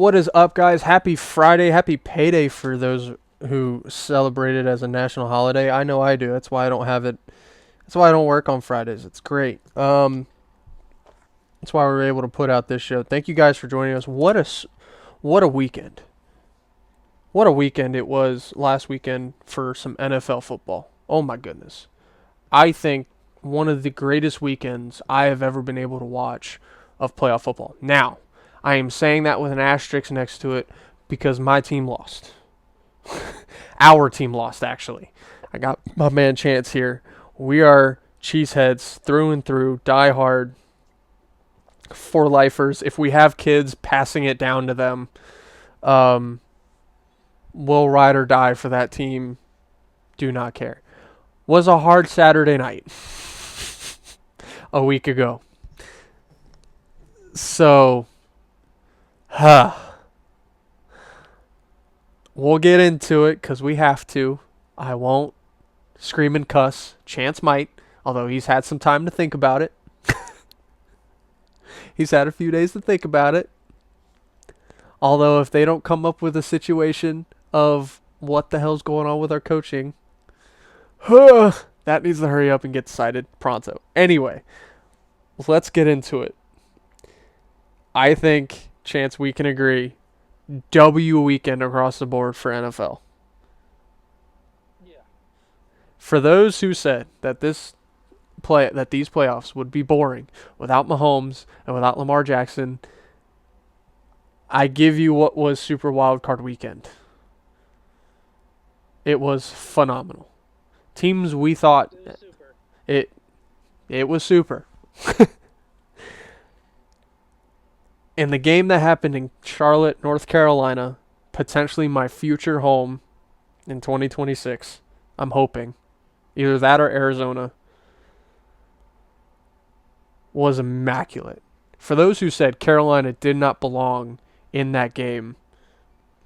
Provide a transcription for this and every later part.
What is up, guys? Happy Friday. Happy payday for those who celebrate it as a national holiday. I know I do. That's why I don't have it. That's why I don't work on Fridays. It's great. That's why we were able to put out this show. Thank you guys for joining us. What a weekend. What a weekend it was last weekend for some NFL football. Oh my goodness. I think one of the greatest weekends I have ever been able to watch of playoff football. Now, I am saying that with an asterisk next to it because my team lost. Our team lost, actually. I got my man Chance here. We are cheeseheads through and through, die hard, for lifers. If we have kids, passing it down to them. We'll ride or die for that team. Do not care. Was a hard Saturday night a week ago. So, we'll get into it because we have to. I won't scream and cuss. Chance might, although he's had some time to think about it. He's had a few days to think about it. Although if they don't come up with a situation of what the hell's going on with our coaching, that needs to hurry up and get decided pronto. Anyway, let's get into it. I think, Chance, we can agree, W weekend across the board for NFL. Yeah. For those who said that these playoffs would be boring without Mahomes and without Lamar Jackson, I give you what was Super Wild Card Weekend. It was phenomenal. Teams we thought It was super. it it was super. In the game that happened in Charlotte, North Carolina, potentially my future home in 2026, I'm hoping, either that or Arizona, was immaculate. For those who said Carolina did not belong in that game,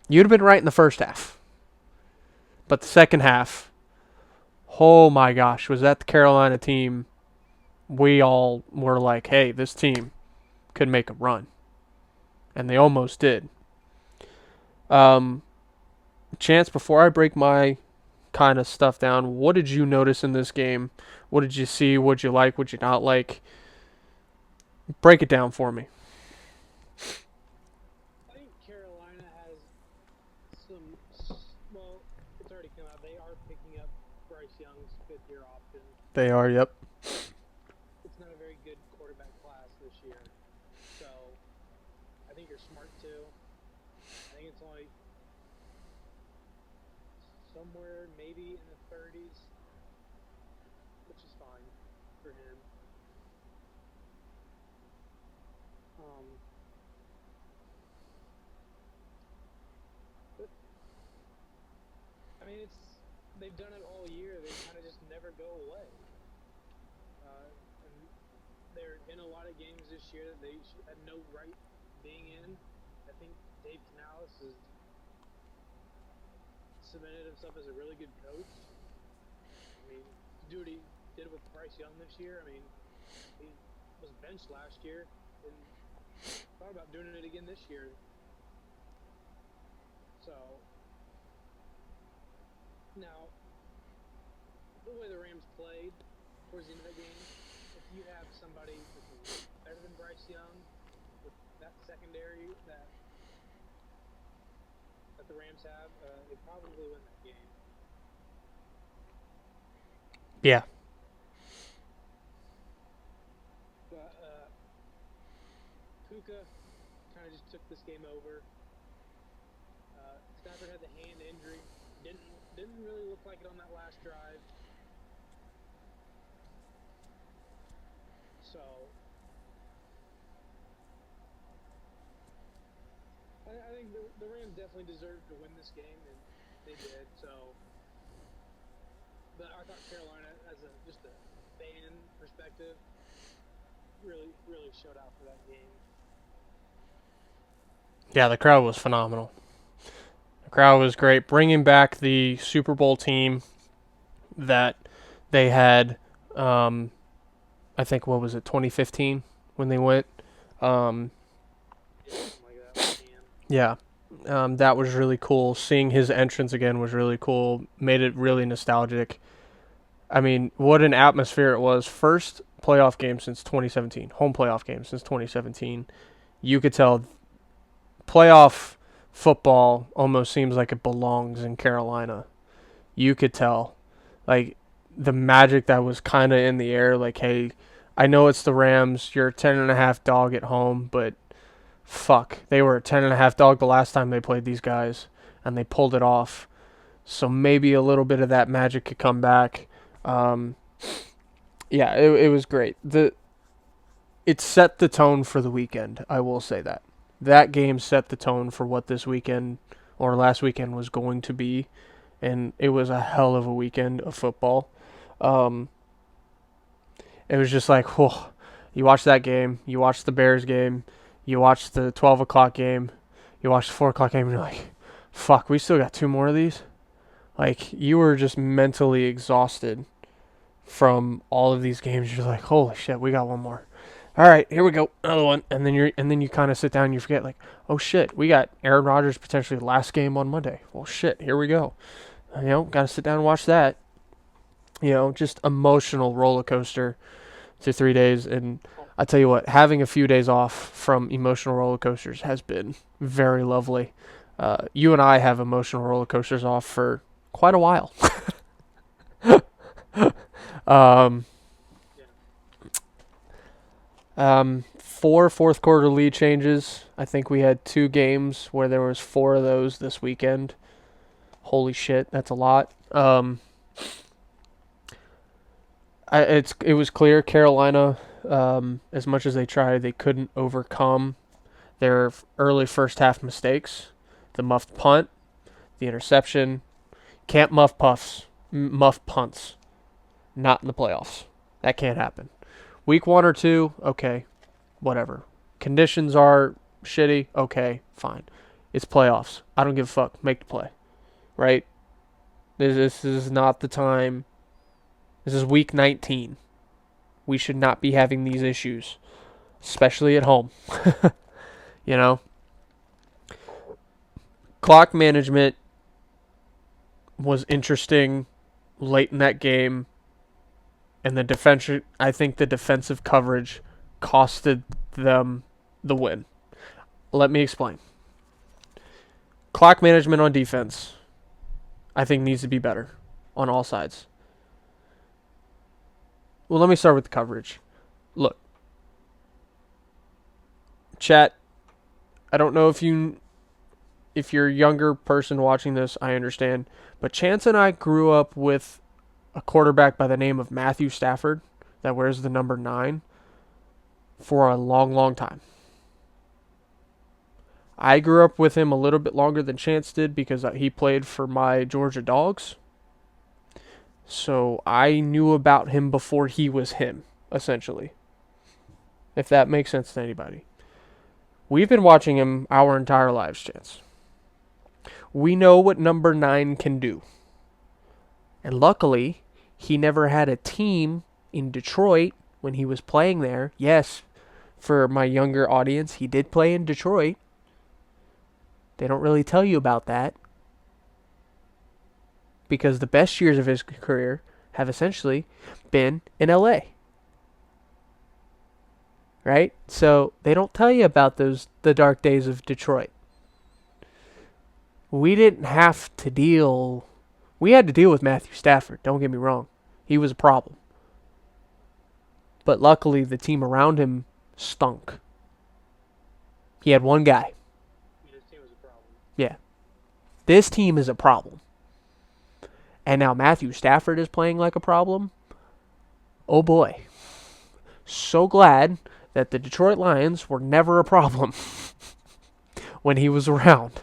you'd have been right in the first half. But the second half, oh my gosh, was that the Carolina team? We all were like, hey, this team could make a run. And they almost did. Chance, before I break my kind of stuff down, what did you notice in this game? What did you see? What did you like? What did you not like? Break it down for me. I think Carolina has some. Well, it's already come out. They are picking up Bryce Young's fifth-year option. They are, yep. It's not a very good quarterback class this year, so I think you're smart too. I think it's only somewhere maybe in the 30s, which is fine for him. Um, but I mean, they've done it all year. They kind of just never go away. And they're in a lot of games this year that they had no right being in. I think Dave Canales has cemented himself as a really good coach. I mean, to do what he did with Bryce Young this year, I mean, he was benched last year and thought about doing it again this year. So, now, the way the Rams played towards the end of the game, if you have somebody that's better than Bryce Young with that secondary that the Rams have, they probably win that game. Yeah. But Puka kind of just took this game over. Stafford had the hand injury. Didn't really look like it on that last drive. So I think the Rams definitely deserved to win this game, and they did. So, but I thought Carolina, as just a fan perspective, really showed out for that game. Yeah, the crowd was phenomenal. The crowd was great. Bringing back the Super Bowl team that they had, I think, what was it, 2015 when they went? Yeah, something like that. Yeah. That was really cool. Seeing his entrance again was really cool. Made it really nostalgic. I mean, what an atmosphere it was. First playoff game since 2017. Home playoff game since 2017. You could tell playoff football almost seems like it belongs in Carolina. You could tell. Like, the magic that was kind of in the air. Like, hey, I know it's the Rams. You're a 10.5 dog at home, but fuck. They were a 10.5 dog the last time they played these guys, and they pulled it off. So maybe a little bit of that magic could come back. Um, yeah, it was great. It set the tone for the weekend. I will say that. That game set the tone for what this weekend or last weekend was going to be, and it was a hell of a weekend of football. Um, it was just like, whoa. You watch that game, you watch the Bears game, you watch the 12 o'clock game, you watch the 4 o'clock game, and you're like, fuck, we still got two more of these? Like, you were just mentally exhausted from all of these games. You're like, holy shit, we got one more. All right, here we go, another one. And then you kind of sit down and you forget, like, oh shit, we got Aaron Rodgers potentially last game on Monday. Well, shit, here we go. Got to sit down and watch that. Just emotional roller coaster to 3 days. And I tell you what, having a few days off from emotional roller coasters has been very lovely. You and I have emotional roller coasters off for quite a while. um, Yeah. 4 fourth quarter lead changes. I think we had 2 games where there was 4 of those this weekend. Holy shit, that's a lot. It was clear Carolina, as much as they tried, they couldn't overcome their early first half mistakes. The muffed punt, the interception. Can't muff punts. Not in the playoffs. That can't happen. Week 1 or 2, okay, whatever. Conditions are shitty, okay, fine. It's playoffs. I don't give a fuck. Make the play, right? This is not the time. This is week 19. We should not be having these issues, especially at home. you know, Clock management was interesting late in that game, and the defense. I think the defensive coverage costed them the win. Let me explain. Clock management on defense, I think, needs to be better on all sides. Well, let me start with the coverage. Look, chat. I don't know if you're a younger person watching this, I understand. But Chance and I grew up with a quarterback by the name of Matthew Stafford that wears the number 9 for a long, long time. I grew up with him a little bit longer than Chance did because he played for my Georgia Dogs. So I knew about him before he was him, essentially. If that makes sense to anybody. We've been watching him our entire lives, Chance. We know what number 9 can do. And luckily, he never had a team in Detroit when he was playing there. Yes, for my younger audience, he did play in Detroit. They don't really tell you about that. Because the best years of his career have essentially been in LA. Right? So they don't tell you about the dark days of Detroit. We didn't have to deal. We had to deal with Matthew Stafford, don't get me wrong. He was a problem. But luckily, the team around him stunk. He had one guy. This team was a problem. Yeah. This team is a problem. And now Matthew Stafford is playing like a problem. Oh boy. So glad that the Detroit Lions were never a problem when he was around.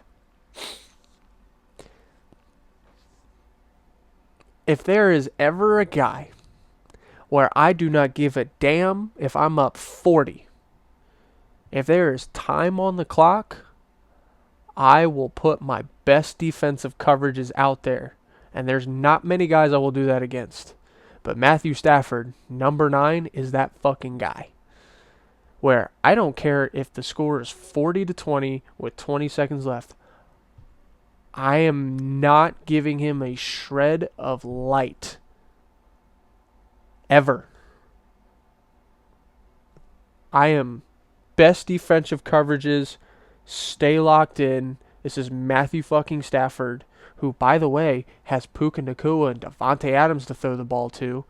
If there is ever a guy where I do not give a damn if I'm up 40, if there is time on the clock, I will put my best defensive coverages out there. And there's not many guys I will do that against. But Matthew Stafford, number 9, is that fucking guy. where I don't care if the score is 40-20 with 20 seconds left. I am not giving him a shred of light. Ever. I am best defensive coverages. Stay locked in. This is Matthew fucking Stafford, who, by the way, has Puka Nacua and Devontae Adams to throw the ball to.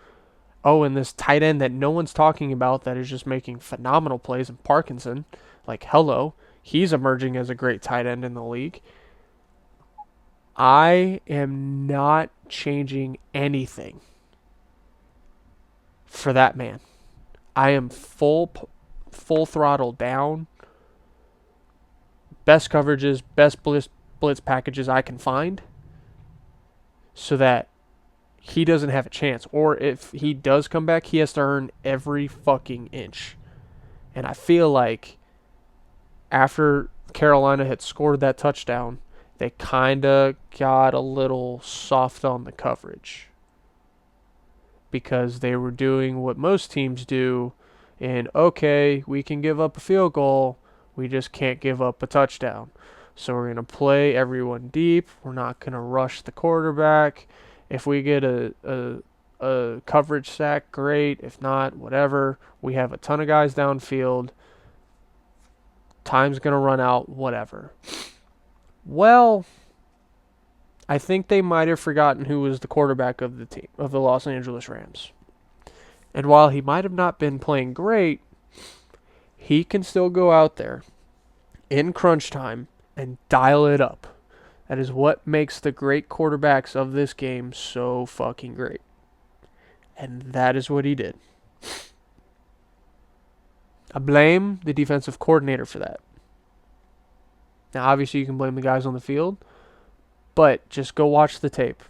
Oh, and this tight end that no one's talking about that is just making phenomenal plays in Parkinson. Like, hello. He's emerging as a great tight end in the league. I am not changing anything for that man. I am full throttle down. Best coverages, best blitz packages I can find so that he doesn't have a chance. Or if he does come back, he has to earn every fucking inch. And I feel like after Carolina had scored that touchdown, they kind of got a little soft on the coverage because they were doing what most teams do in, okay, we can give up a field goal, we just can't give up a touchdown. So we're going to play everyone deep. We're not going to rush the quarterback. If we get a coverage sack, great. If not, whatever. We have a ton of guys downfield. Time's going to run out, whatever. Well, I think they might have forgotten who was the quarterback of the team, of the Los Angeles Rams. And while he might have not been playing great, he can still go out there in crunch time and dial it up. That is what makes the great quarterbacks of this game so fucking great. And that is what he did. I blame the defensive coordinator for that. Now, obviously, you can blame the guys on the field, but just go watch the tape.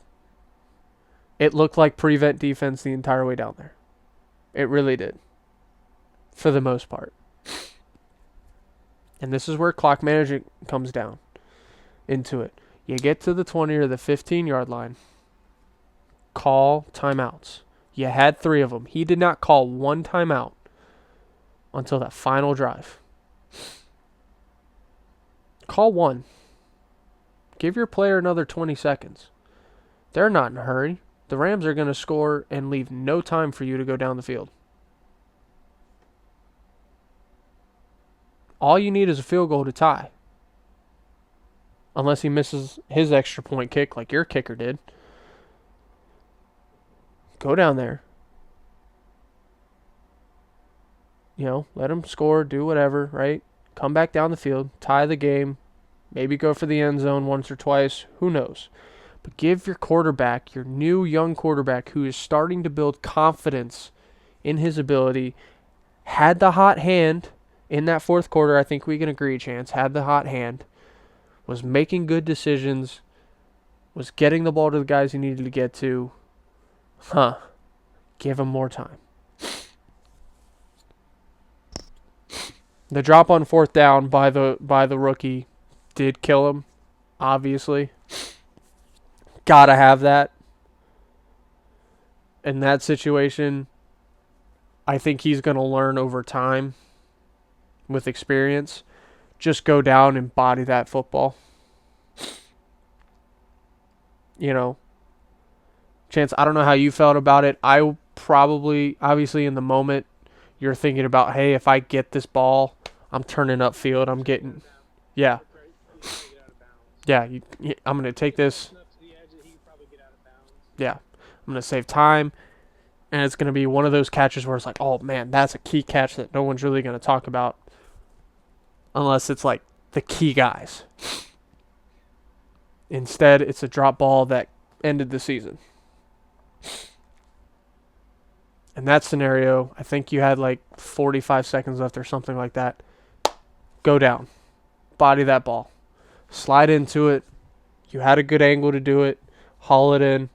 It looked like prevent defense the entire way down there. It really did. For the most part. And this is where clock management comes down into it. You get to the 20 or the 15-yard line, call timeouts. You had 3 of them. He did not call one timeout until that final drive. Call one. Give your player another 20 seconds. They're not in a hurry. The Rams are going to score and leave no time for you to go down the field. All you need is a field goal to tie. Unless he misses his extra point kick like your kicker did. Go down there. Let him score, do whatever, right? Come back down the field, tie the game, maybe go for the end zone once or twice, who knows. But give your quarterback, your new young quarterback who is starting to build confidence in his ability, had the hot hand in that fourth quarter, I think we can agree, Chance, had the hot hand, was making good decisions, was getting the ball to the guys he needed to get to. Give him more time. The drop on fourth down by the rookie did kill him, obviously. Gotta have that. In that situation, I think he's going to learn over time with experience. Just go down and body that football. Chance, I don't know how you felt about it. I probably, obviously in the moment, you're thinking about, hey, if I get this ball, I'm turning upfield. I'm getting, yeah. Yeah, I'm going to take this. Yeah, I'm going to save time. And it's going to be one of those catches where it's like, oh, man, that's a key catch that no one's really going to talk about. Unless it's like the key guys. Instead, it's a drop ball that ended the season. In that scenario, I think you had like 45 seconds left or something like that. Go down. Body that ball. Slide into it. You had a good angle to do it. Haul it in.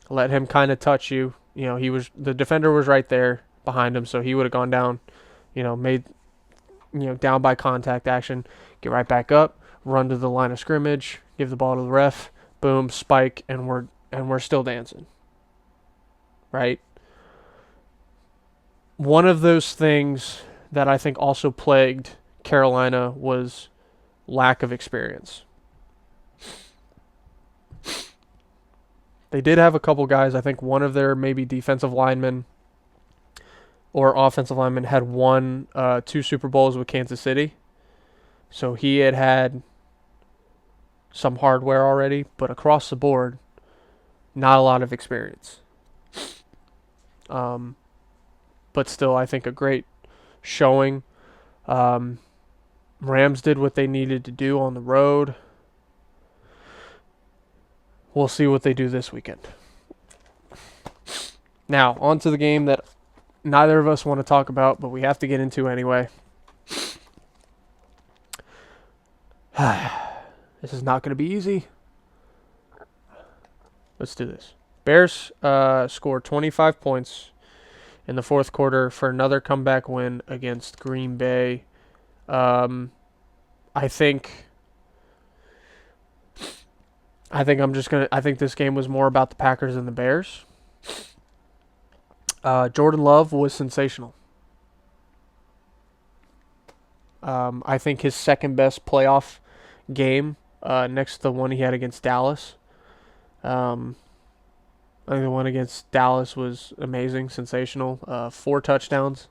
Let him kind of touch you. The defender was right there behind him, so he would have gone down, made, down by contact action. Get right back up, run to the line of scrimmage, give the ball to the ref, boom, spike, and we're still dancing. Right? One of those things that I think also plagued Carolina was lack of experience. They did have a couple guys. I think one of their maybe defensive linemen or offensive linemen had won 2 Super Bowls with Kansas City. So he had some hardware already, but across the board, not a lot of experience. But still, I think a great showing. Rams did what they needed to do on the road. We'll see what they do this weekend. Now, on to the game that neither of us want to talk about, but we have to get into anyway. This is not going to be easy. Let's do this. Bears scored 25 points in the fourth quarter for another comeback win against Green Bay. I think this game was more about the Packers than the Bears. Jordan Love was sensational. I think his second best playoff game, next to the one he had against Dallas. I think the one against Dallas was amazing, sensational. 4 touchdowns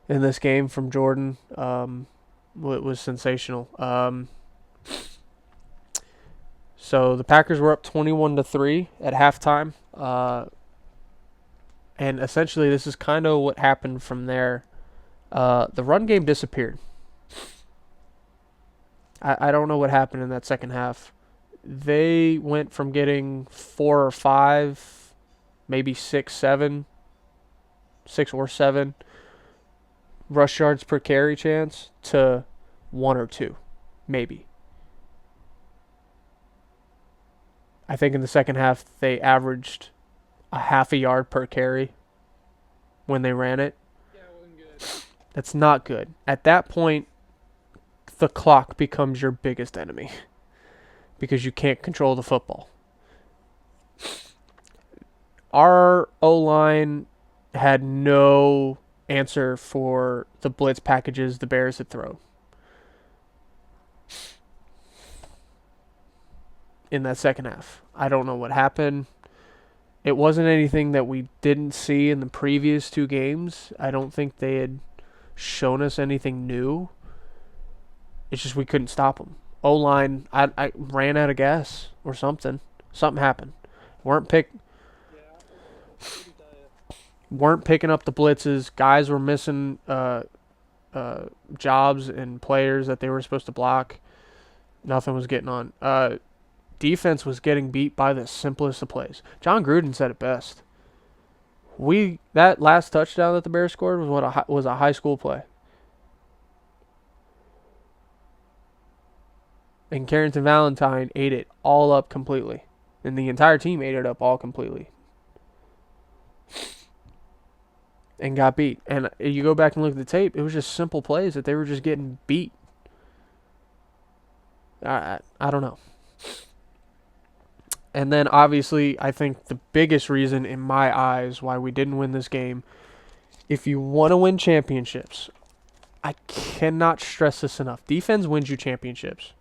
in this game from Jordan. It was sensational. So the Packers were up 21-3 at halftime. And essentially this is kind of what happened from there. The run game disappeared. I don't know what happened in that second half. They went from getting 4 or 5, maybe 6 or 7 rush yards per carry chance to 1 or 2, maybe. I think in the second half they averaged a half a yard per carry when they ran it. Yeah, it wasn't good. That's not good. At that point, the clock becomes your biggest enemy because you can't control the football. Our O-line had no answer for the blitz packages the Bears had thrown in that second half. I don't know what happened. It wasn't anything that we didn't see in the previous 2 games. I don't think they had shown us anything new. It's just we couldn't stop them. O-line, I ran out of gas or something. Something happened. Weren't picking up the blitzes. Guys were missing jobs and players that they were supposed to block. Nothing was getting on. Defense was getting beat by the simplest of plays. John Gruden said it best. That last touchdown that the Bears scored was a high school play. And Carrington Valentine ate it all up completely. And the entire team ate it up all completely. And got beat. And you go back and look at the tape, it was just simple plays that they were just getting beat. I don't know. And then, obviously, I think the biggest reason in my eyes why we didn't win this game, if you want to win championships, I cannot stress this enough. Defense wins you championships.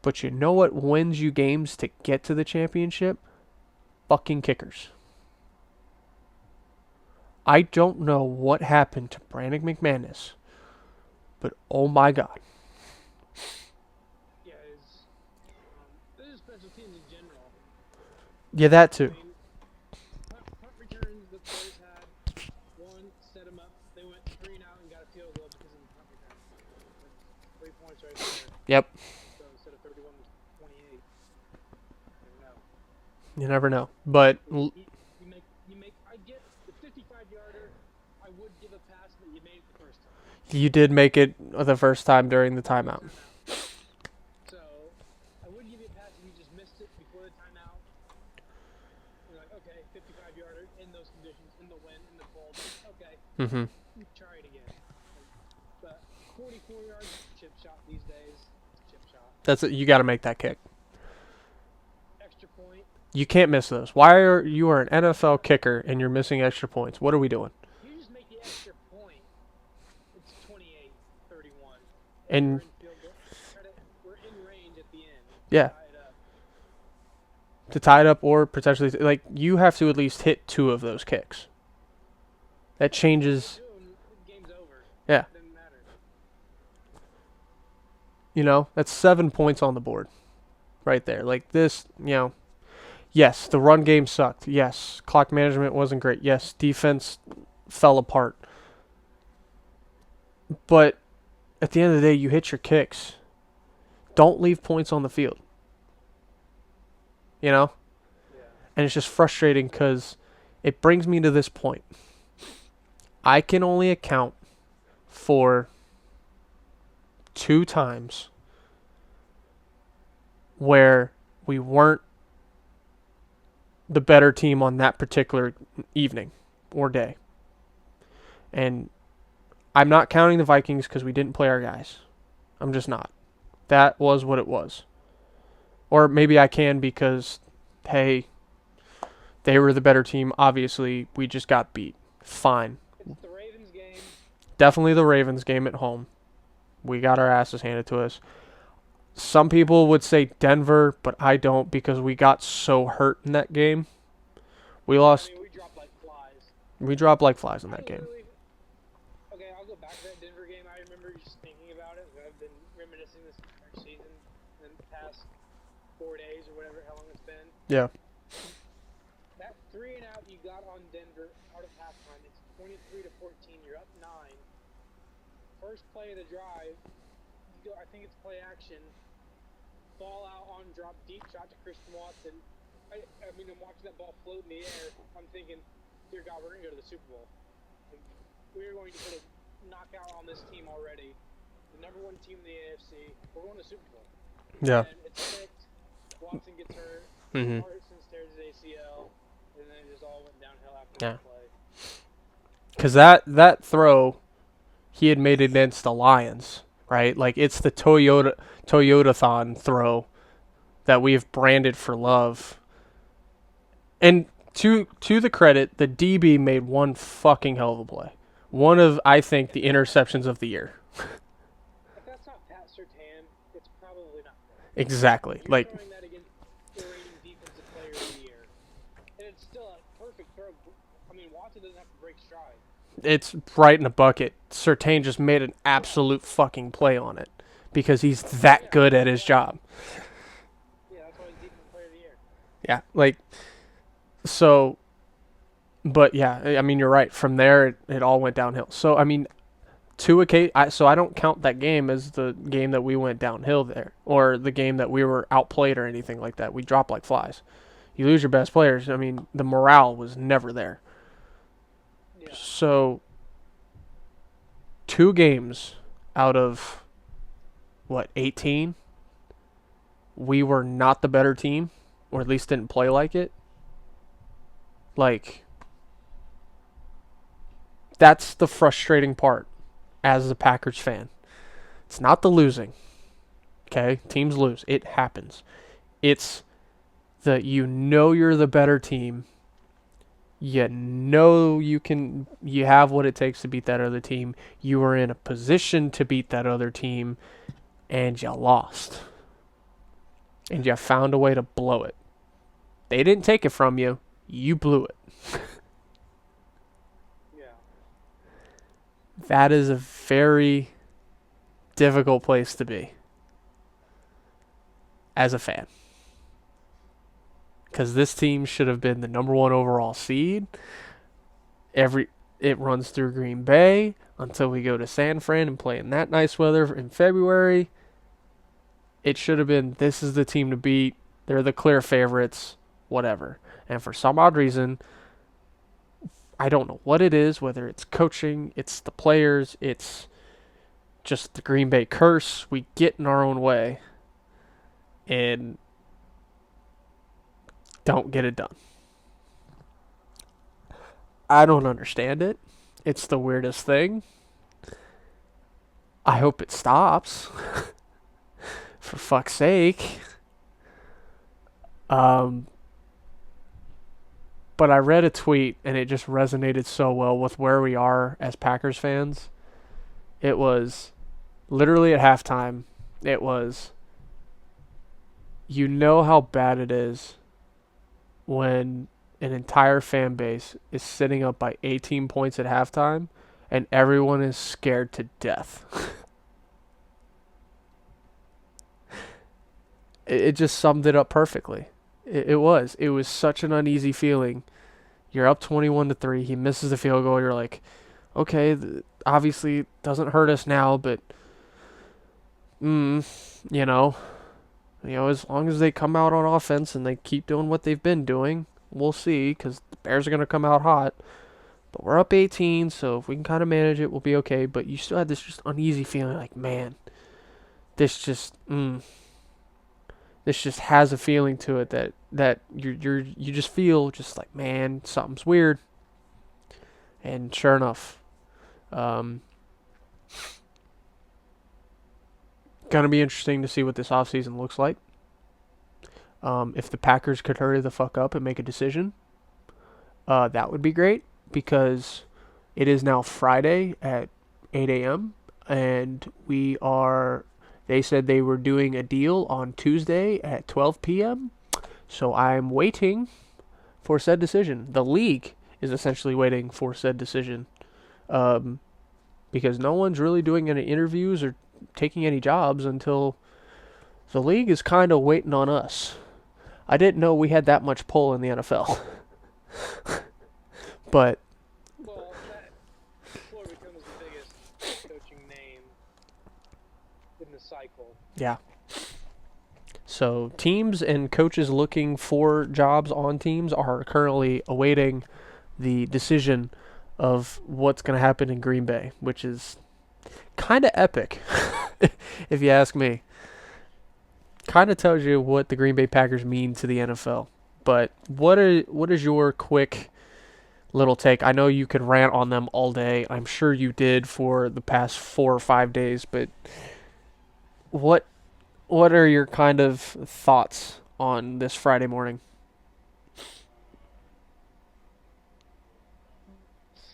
But you know what wins you games to get to the championship? Fucking kickers. I don't know what happened to Brandon McManus, but oh my God. Yeah, this is special teams in general. Yeah, that too. I mean, punt returns that the Bears had, one, set them up. They went 3 and out and got a field goal because of the punt return. That's 3 points right there. Yep. So instead of 31 to 28, you never know. You never know. But I get the 55-yarder. I would give a pass, but you made it the first time. you did make it the first time during the timeout. So I would give you a pass if you just missed it before the timeout. You're like, okay, 55-yarder in those conditions, in the wind, in the cold. Okay, Mm-hmm. try it again. But 44 yards chip shot these days. Chip shot. That's it. You got to make that kick. Extra point. You can't miss those. Why are you an NFL kicker and you're missing extra points? What are we doing? You just make the extra point, it's 28-31. And And we're in field goal. We're in range at the end to yeah, tie it up. to tie it up or potentially like you have to at least hit 2 of those kicks. That Yeah, if you don't changes. do them, the game's over. Yeah, It doesn't matter. that's 7 points on the board right there. Like this, yes, the run game sucked. Yes, clock management wasn't great. Yes, defense fell apart. But at the end of the day, you hit your kicks. Don't leave points on the field. You know? Yeah. And it's just frustrating because it brings me to this point. I can only account for 2 times where we weren't the better team on that particular evening or day. And I'm not counting the Vikings because we didn't play our guys. I'm just not. That was what it was. Or maybe I can because, hey, they were the better team. Obviously, we just got beat. Fine. It's the Ravens game. Definitely the Ravens game at home. We got our asses handed to us. Some people would say Denver, but I don't because we got so hurt in that game. We lost. I mean, we dropped like flies. We dropped like flies in I that game. literally. Okay, I'll go back to that Denver game. I remember just thinking about it. I've been reminiscing this entire season in the past 4 days or whatever, how long it's been. Yeah. That 3 and out you got on Denver out of halftime. It's 23-14. You're up 9. First play of the drive. You go. I think it's play action. Ball out on drop, deep shot to Christian Watson. I mean, I'm watching that ball float in the air. I'm thinking, dear God, we're going to go to the Super Bowl. Like, we're going to put a knockout on this team already. The number 1 team in the AFC. We're going to the Super Bowl. Yeah. And it's picked. Watson gets hurt. Mm-hmm. Harrison tears his ACL. And then it just all went downhill after Yeah. that play. Because that throw, he had made it against the Lions, right? Like, it's the Toyota-thon throw that we've branded for love. And to the credit, the DB made one fucking hell of a play. One of, I think, the interceptions of the year. If that's not Pat Surtain, it's probably not. Exactly. You're Like, throwing that against the reigning defensive player of the year. And it's still a perfect throw. I mean, Watson doesn't have to break stride. it's right in the bucket. Surtain just made an absolute fucking play on it because he's that good at his job. Yeah, that's why he's defensive player of the year. Yeah, like, so, but yeah, I mean, you're right. From there, it all went downhill. So, I mean, so I don't count that game as the game that we went downhill there, or the game that we were outplayed or anything like that. We dropped like flies. You lose your best players. I mean, the morale was never there. Yeah. So, 2 games out of, 18? We were not the better team, or at least didn't play like it. Like, that's the frustrating part as a Packers fan. It's not the losing. Okay? Teams lose. It happens. It's that you're the better team. You know you have what it takes to beat that other team. You were in a position to beat that other team, and you lost. And you found a way to blow it. They didn't take it from you. You blew it. Yeah. That is a very difficult place to be as a fan. Because this team should have been the number 1 overall seed. It runs through Green Bay until we go to San Fran and play in that nice weather in February. It should have been, this is the team to beat. They're the clear favorites, whatever. And for some odd reason, I don't know what it is, whether it's coaching, it's the players, it's just the Green Bay curse. We get in our own way and don't get it done. I don't understand it. It's the weirdest thing. I hope it stops. For fuck's sake. But I read a tweet and it just resonated so well with where we are as Packers fans. It was literally at halftime. It was, you know how bad it is when an entire fan base is sitting up by 18 points at halftime and everyone is scared to death. It just summed it up perfectly. It was. It was such an uneasy feeling. You're up 21-3. He misses the field goal. You're like, okay, obviously doesn't hurt us now, but you know, as long as they come out on offense and they keep doing what they've been doing, we'll see. Because the Bears are gonna come out hot. But we're up 18, so if we can kind of manage it, we'll be okay. But you still had this just uneasy feeling, like, man, this just, this just has a feeling to it that you just feel just like, man, something's weird. And sure enough, gonna be interesting to see what this offseason looks like. If the Packers could hurry the fuck up and make a decision, that would be great because it is now Friday at 8 a.m. and they said they were doing a deal on Tuesday at 12 p.m. So I'm waiting for said decision. The league is essentially waiting for said decision because no one's really doing any interviews or taking any jobs until the league is kind of waiting on us. I didn't know we had that much pull in the NFL. But Well, that Floor becomes the biggest coaching name in the cycle. yeah. So teams and coaches looking for jobs on teams are currently awaiting the decision of what's going to happen in Green Bay, which is kind of epic, if you ask me. Kind of tells you what the Green Bay Packers mean to the NFL. But what is your quick little take? I know you could rant on them all day. I'm sure you did for the past 4 or 5 days, but what are your kind of thoughts on this Friday morning?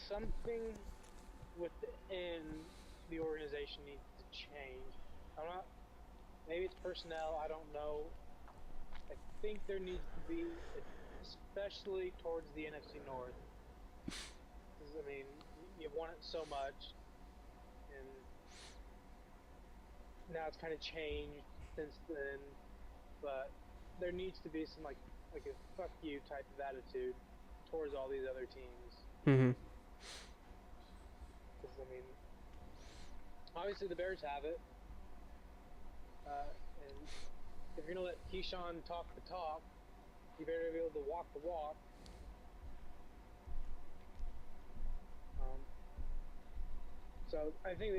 Something within the organization needs to change. I'm not. Maybe it's personnel. I don't know. I think there needs to be, especially towards the NFC North. 'Cause, I mean, you've won it so much, and now it's kind of changed since then. But there needs to be some like a fuck you type of attitude towards all these other teams. Mm-hmm. Because I mean, obviously the Bears have it, and if you're gonna let Keyshawn talk the talk, you better be able to walk the walk. So I think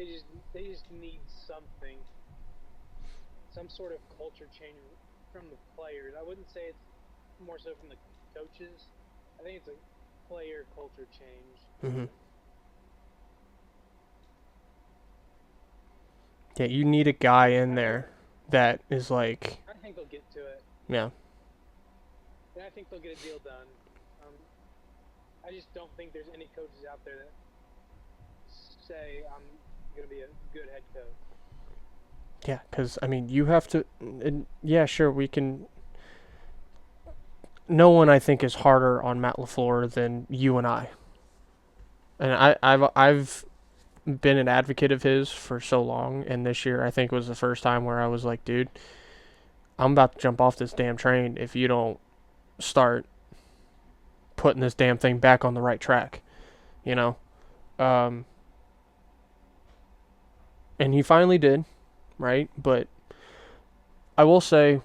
they just need something, some sort of culture change from the players. I wouldn't say it's more so from the coaches. I think it's a player culture change. Mm-hmm. Yeah, you need a guy in there that is like, I think they'll get to it. yeah, And I think they'll get a deal done. I just don't think there's any coaches out there that say I'm going to be a good head coach. yeah, because I mean, you have to, and yeah, sure, we can. No one, I think, is harder on Matt LaFleur than you and I. And I've been an advocate of his for so long, and this year I think was the first time where I was like, dude, I'm about to jump off this damn train if you don't start putting this damn thing back on the right track, you know? And he finally did, right? But I will say,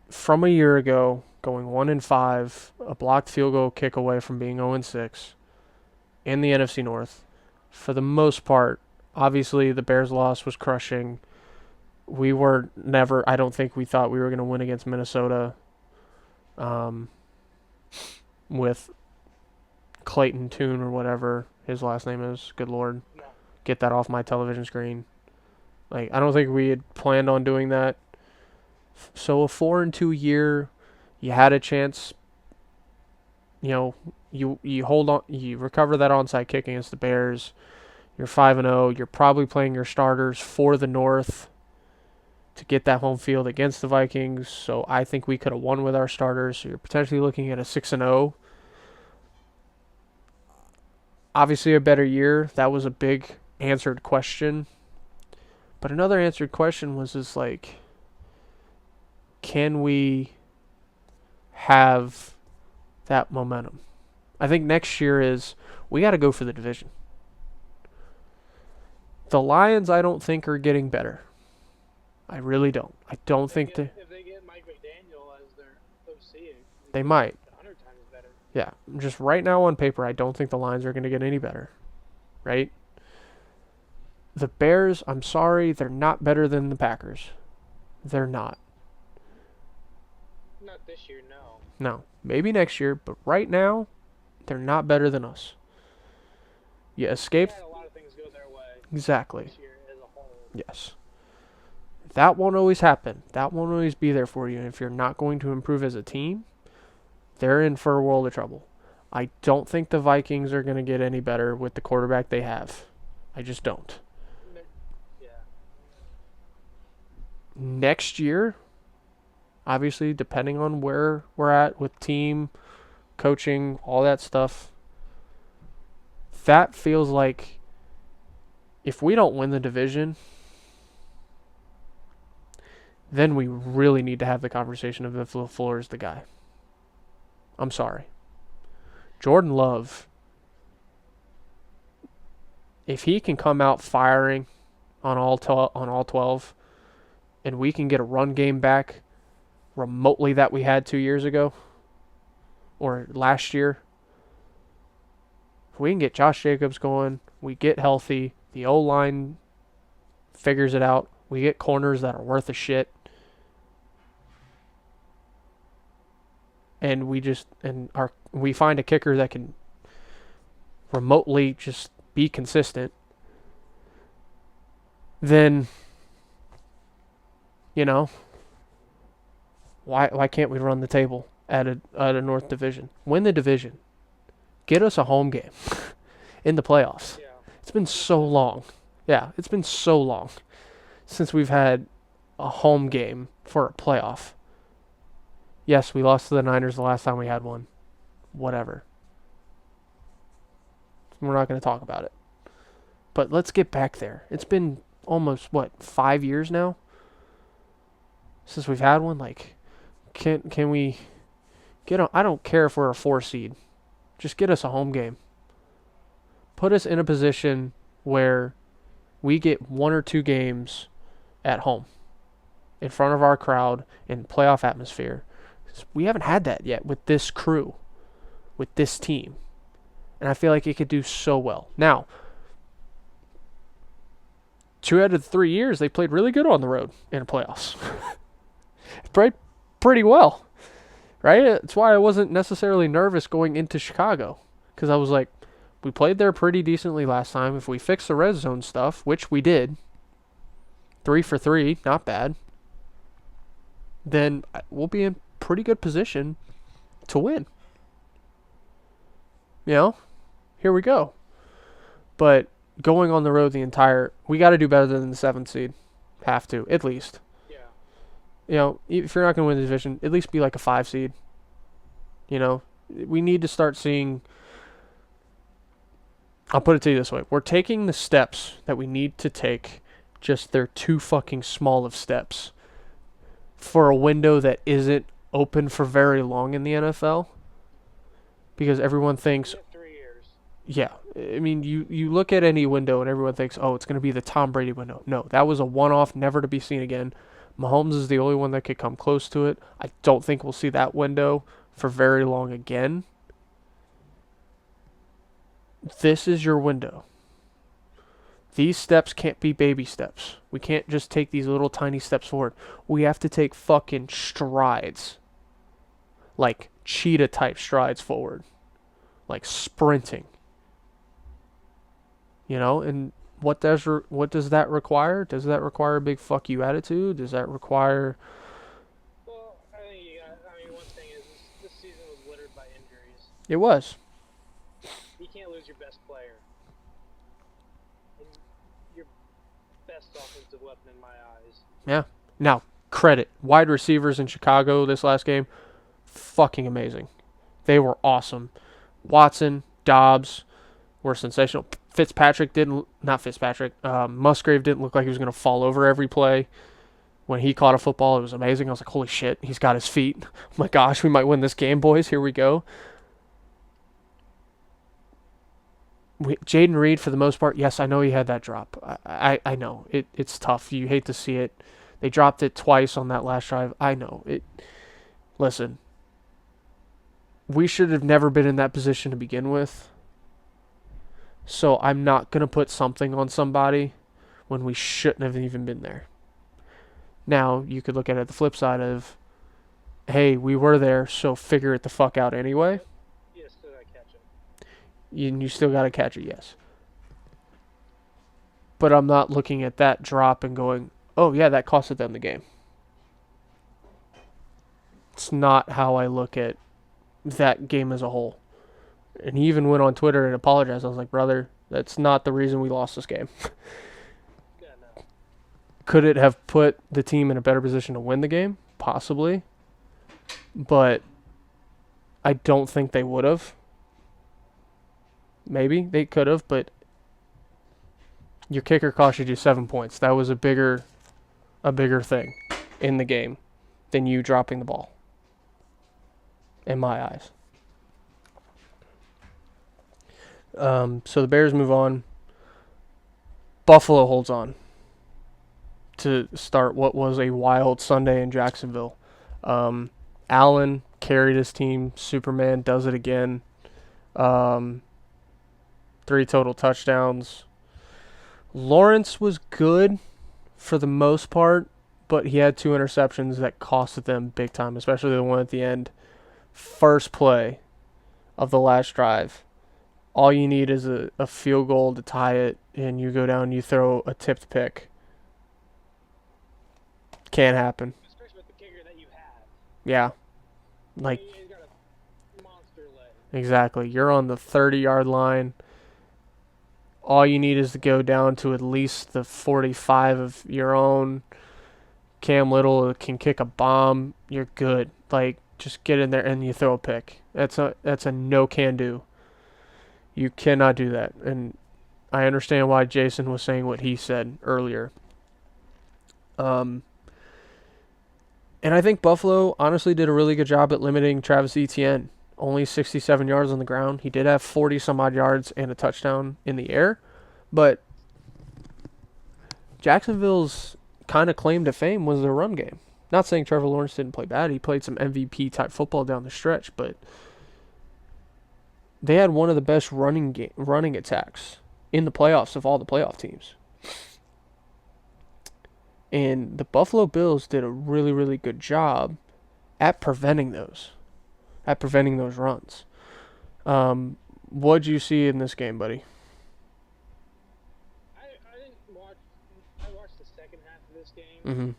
from a year ago, going 1-5, a blocked field goal kick away from being 0-6 in the NFC North, for the most part, obviously the Bears' loss was crushing. We were never, I don't think we thought we were going to win against Minnesota with Clayton Tune or whatever his last name is. Good Lord. No. Get that off my television screen. Like, I don't think we had planned on doing that. So a 4-2 year, you had a chance you hold on, you recover that onside kick against the Bears. You're 5-0. You're probably playing your starters for the North to get that home field against the Vikings. So I think we could have won with our starters. So you're potentially looking at a 6-0. Obviously, a better year. That was a big answered question. But another answered question was just like, can we have that momentum? I think next year is we got to go for the division. The Lions, I don't think, are getting better. I really don't. I don't think if they get Mike McDaniel as their OC, they might. 100 times better. Yeah, just right now on paper, I don't think the Lions are going to get any better. Right? The Bears, I'm sorry, they're not better than the Packers. They're not. Not this year, no. No, maybe next year, but right now, they're not better than us. You escape. They had a lot of things go their way. Exactly. This year as a whole. Yes. That won't always happen. That won't always be there for you. And if you're not going to improve as a team, they're in for a world of trouble. I don't think the Vikings are going to get any better with the quarterback they have. I just don't. Yeah. Next year, obviously, depending on where we're at with team, coaching, all that stuff, that feels like if we don't win the division, then we really need to have the conversation of if LaFleur is the guy. I'm sorry. Jordan Love, if he can come out firing on all 12, and we can get a run game back remotely that we had 2 years ago or last year, if we can get Josh Jacobs going, we get healthy, the O-line figures it out, we get corners that are worth a shit, and we find a kicker that can remotely just be consistent, then why can't we run the table at a North Division? Win the division. Get us a home game in the playoffs. Yeah. It's been so long. Yeah, it's been so long since we've had a home game for a playoff. Yes, we lost to the Niners the last time we had one. Whatever. We're not going to talk about it. But let's get back there. It's been almost, 5 years now since we've had one? Like, can we get on? I don't care if we're a 4 seed. Just get us a home game. Put us in a position where we get 1 or 2 games at home in front of our crowd in playoff atmosphere. We haven't had that yet with this crew, with this team. And I feel like it could do so well. Now, 2 out of the 3 years, they played really good on the road in the playoffs. Played pretty well, right? That's why I wasn't necessarily nervous going into Chicago. Because I was like, we played there pretty decently last time. If we fix the red zone stuff, which we did, 3 for 3, not bad, then we'll be in pretty good position to win. Here we go. But going on the road we got to do better than the 7th seed. Have to, at least. Yeah. If you're not going to win the division, at least be like a 5 seed. We need to start seeing. I'll put it to you this way. We're taking the steps that we need to take, just they're too fucking small of steps for a window that isn't open for very long in the NFL. Because everyone thinks, 3 years. yeah, I mean, you look at any window and everyone thinks, oh, it's going to be the Tom Brady window. No, that was a one-off, never to be seen again. Mahomes is the only one that could come close to it. I don't think we'll see that window for very long again. This is your window. These steps can't be baby steps. We can't just take these little tiny steps forward. We have to take fucking strides. Like cheetah type strides forward. Like sprinting. And what does that require? Does that require a big fuck you attitude? Does that require... Well, I think one thing is this season was littered by injuries. It was. You can't lose your best player and your best offensive weapon in my eyes. Yeah. Now, credit. Wide receivers in Chicago this last game, fucking amazing. They were awesome. Watson, Dobbs were sensational. Musgrave didn't look like he was going to fall over every play. When he caught a football, it was amazing. I was like, holy shit, he's got his feet. Oh my gosh, we might win this game, boys. Here we go. Jaden Reed, for the most part, yes, I know he had that drop. I know. It's tough. You hate to see it. They dropped it twice on that last drive. I know. Listen, we should have never been in that position to begin with. So I'm not going to put something on somebody when we shouldn't have even been there. Now, you could look at it the flip side of, hey, we were there, so figure it the fuck out anyway. You still gotta catch it. You still got to catch it, yes. But I'm not looking at that drop and going, oh, yeah, that costed them the game. It's not how I look at that game as a whole. And he even went on Twitter and apologized. I was like, brother, that's not the reason we lost this game. Yeah, no. Could it have put the team in a better position to win the game? Possibly. But I don't think they would have. Maybe they could have, but your kicker costed you 7 points. That was a bigger thing in the game than you dropping the ball. In my eyes. So the Bears move on. Buffalo holds on to start what was a wild Sunday in Jacksonville. Allen carried his team. Superman does it again. 3 total touchdowns. Lawrence was good for the most part, but he had 2 interceptions that costed them big time, especially the one at the end. First play of the last drive. All you need is a field goal to tie it, and you go down and you throw a tipped pick. Can't happen. Especially with the kicker that you have. Yeah. Like, He's got a monster leg. exactly. You're on the 30-yard line. All you need is to go down to at least the 45 of your own. Cam Little can kick a bomb. You're good. Like, just get in there and you throw a pick. That's a no can do. You cannot do that. And I understand why Jason was saying what he said earlier. And I think Buffalo honestly did a really good job at limiting Travis Etienne. Only 67 yards on the ground. He did have 40 some odd yards and a touchdown in the air. But Jacksonville's kind of claim to fame was their run game. Not saying Trevor Lawrence didn't play bad. He played some MVP type football down the stretch, but they had one of the best running attacks in the playoffs of all the playoff teams. And the Buffalo Bills did a really, really good job at preventing those runs. What'd you see in this game, buddy? I didn't watch. I watched the second half of this game. Mm-hmm.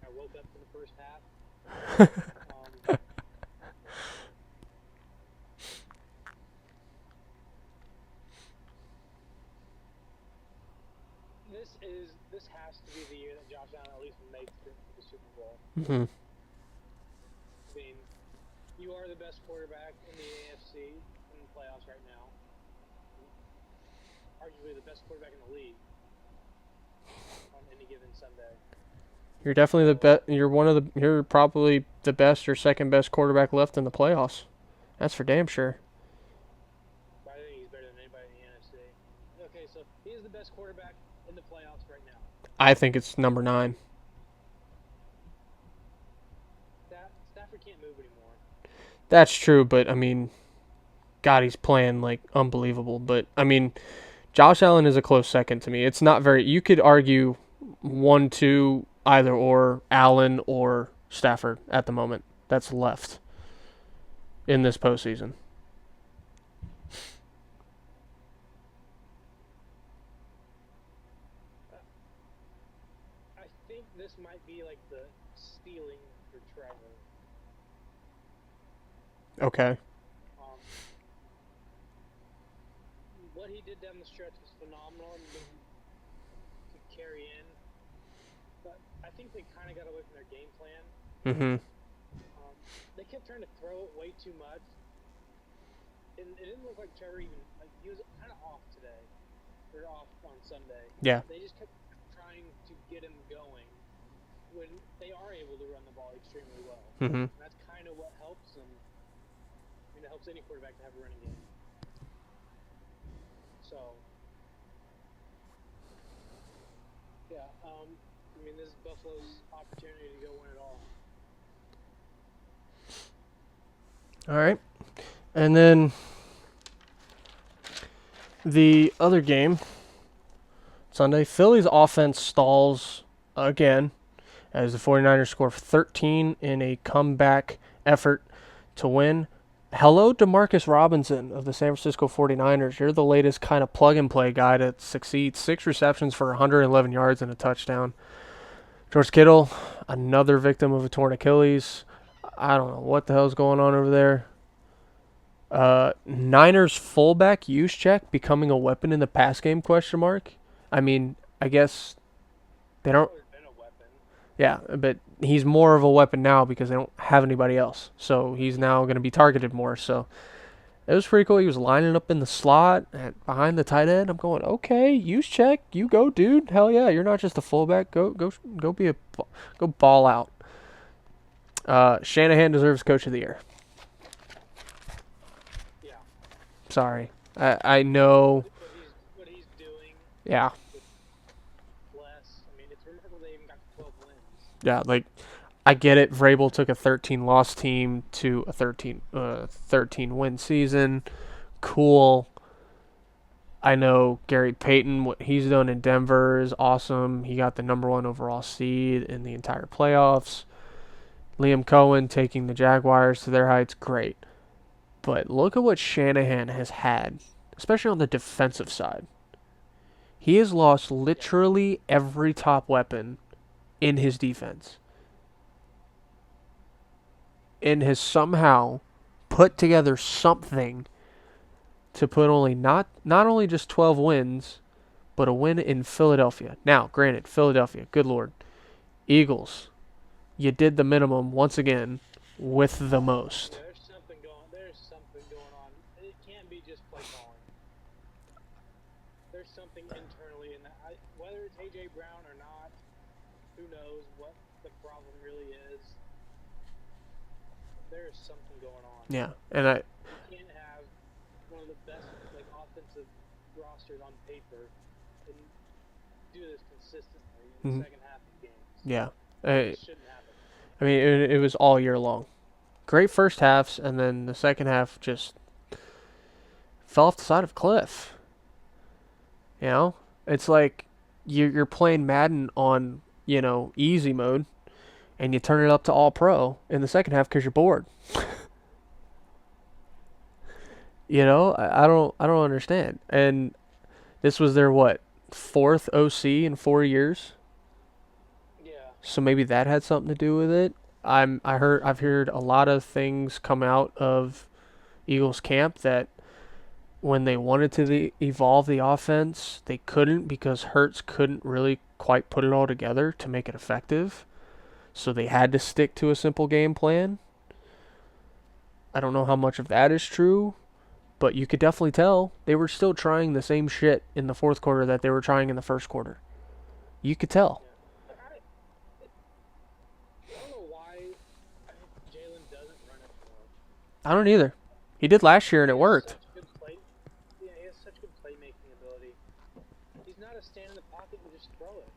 I woke up for the first half. This has to be the year that Josh Allen at least makes it to the Super Bowl. Mm-hmm. I mean, you are the best quarterback in the AFC in the playoffs right now. Arguably the best quarterback in the league on any given Sunday. You're definitely the best. You're probably the best or second best quarterback left in the playoffs. That's for damn sure. But I think he's better than anybody in the NFC. Okay, so he is the best quarterback in the playoffs right now. I think it's number 9. Stafford can't move anymore. That's true, but I mean, God, he's playing like unbelievable. But I mean, Josh Allen is a close second to me. It's not very. You could argue 1, 2, either or Allen or Stafford at the moment. That's left in this postseason. I think this might be like the stealing for Trevor. Okay. Um, what he did down the stretch was phenomenal and to carry in. But I think they kind of got away from their game plan. Mm-hmm. They kept trying to throw it way too much, and it didn't look like Trevor even like he was kind of off today or off on Sunday. Yeah. They just kept trying to get him going when they are able to run the ball extremely well. Mm-hmm. And that's kind of what helps them. I mean, it helps any quarterback to have a running game. So, yeah. I mean, this is Buffalo's opportunity to go win it all. All right. And then the other game, Sunday, Philly's offense stalls again as the 49ers score 13 in a comeback effort to win. Hello, Demarcus Robinson of the San Francisco 49ers. You're the latest kind of plug-and-play guy to succeed. 6 receptions for 111 yards and a touchdown. George Kittle, another victim of a torn Achilles. I don't know what the hell's going on over there. Niners fullback Juszczyk becoming a weapon in the pass game, question mark. I mean, I guess they don't. Always been a weapon. Yeah, but he's more of a weapon now because they don't have anybody else. So he's now going to be targeted more. So it was pretty cool. He was lining up in the slot behind the tight end. I'm going, okay, Juszczyk, you go, dude. Hell yeah, you're not just a fullback. Go ball out. Shanahan deserves Coach of the Year. Yeah. Sorry, I know. What he's doing. Yeah. Less. I mean, it's remarkable they even got 12 wins. Yeah, like I get it. Vrabel took a 13-loss team to a 13-win season. Cool. I know Gary Payton, what he's done in Denver is awesome. He got the #1 overall seed in the entire playoffs. Liam Cohen taking the Jaguars to their heights, great. But look at what Shanahan has had, especially on the defensive side. He has lost literally every top weapon in his defense. And has somehow put together something to put not only just 12 wins, but a win in Philadelphia. Now, granted, Philadelphia, good Lord. Eagles, you did the minimum once again with the most. There's something going on. It can't be just play calling. There's something internally in that. Whether it's A.J. Brown or not, who knows what the problem really is. There is something going on. Yeah, and You can't have one of the best offensive rosters on paper and do this consistently in the second half of games. Yeah. It shouldn't happen. I mean, it was all year long. Great first halves, and then the second half just fell off the side of a cliff. You know? It's like you're playing Madden on, easy mode, and you turn it up to all pro in the second half because you're bored. I don't understand. And this was their fourth OC in 4 years. Yeah. So maybe that had something to do with it. I've heard a lot of things come out of Eagles camp that when they wanted to evolve the offense, they couldn't because Hurts couldn't really quite put it all together to make it effective. So they had to stick to a simple game plan. I don't know how much of that is true, but you could definitely tell they were still trying the same shit in the fourth quarter that they were trying in the first quarter. You could tell. Yeah. I don't know why Jalen doesn't run it more. I don't either. He did last year and it worked. He has such good playmaking ability. He's not a stand in the pocket and just throw it.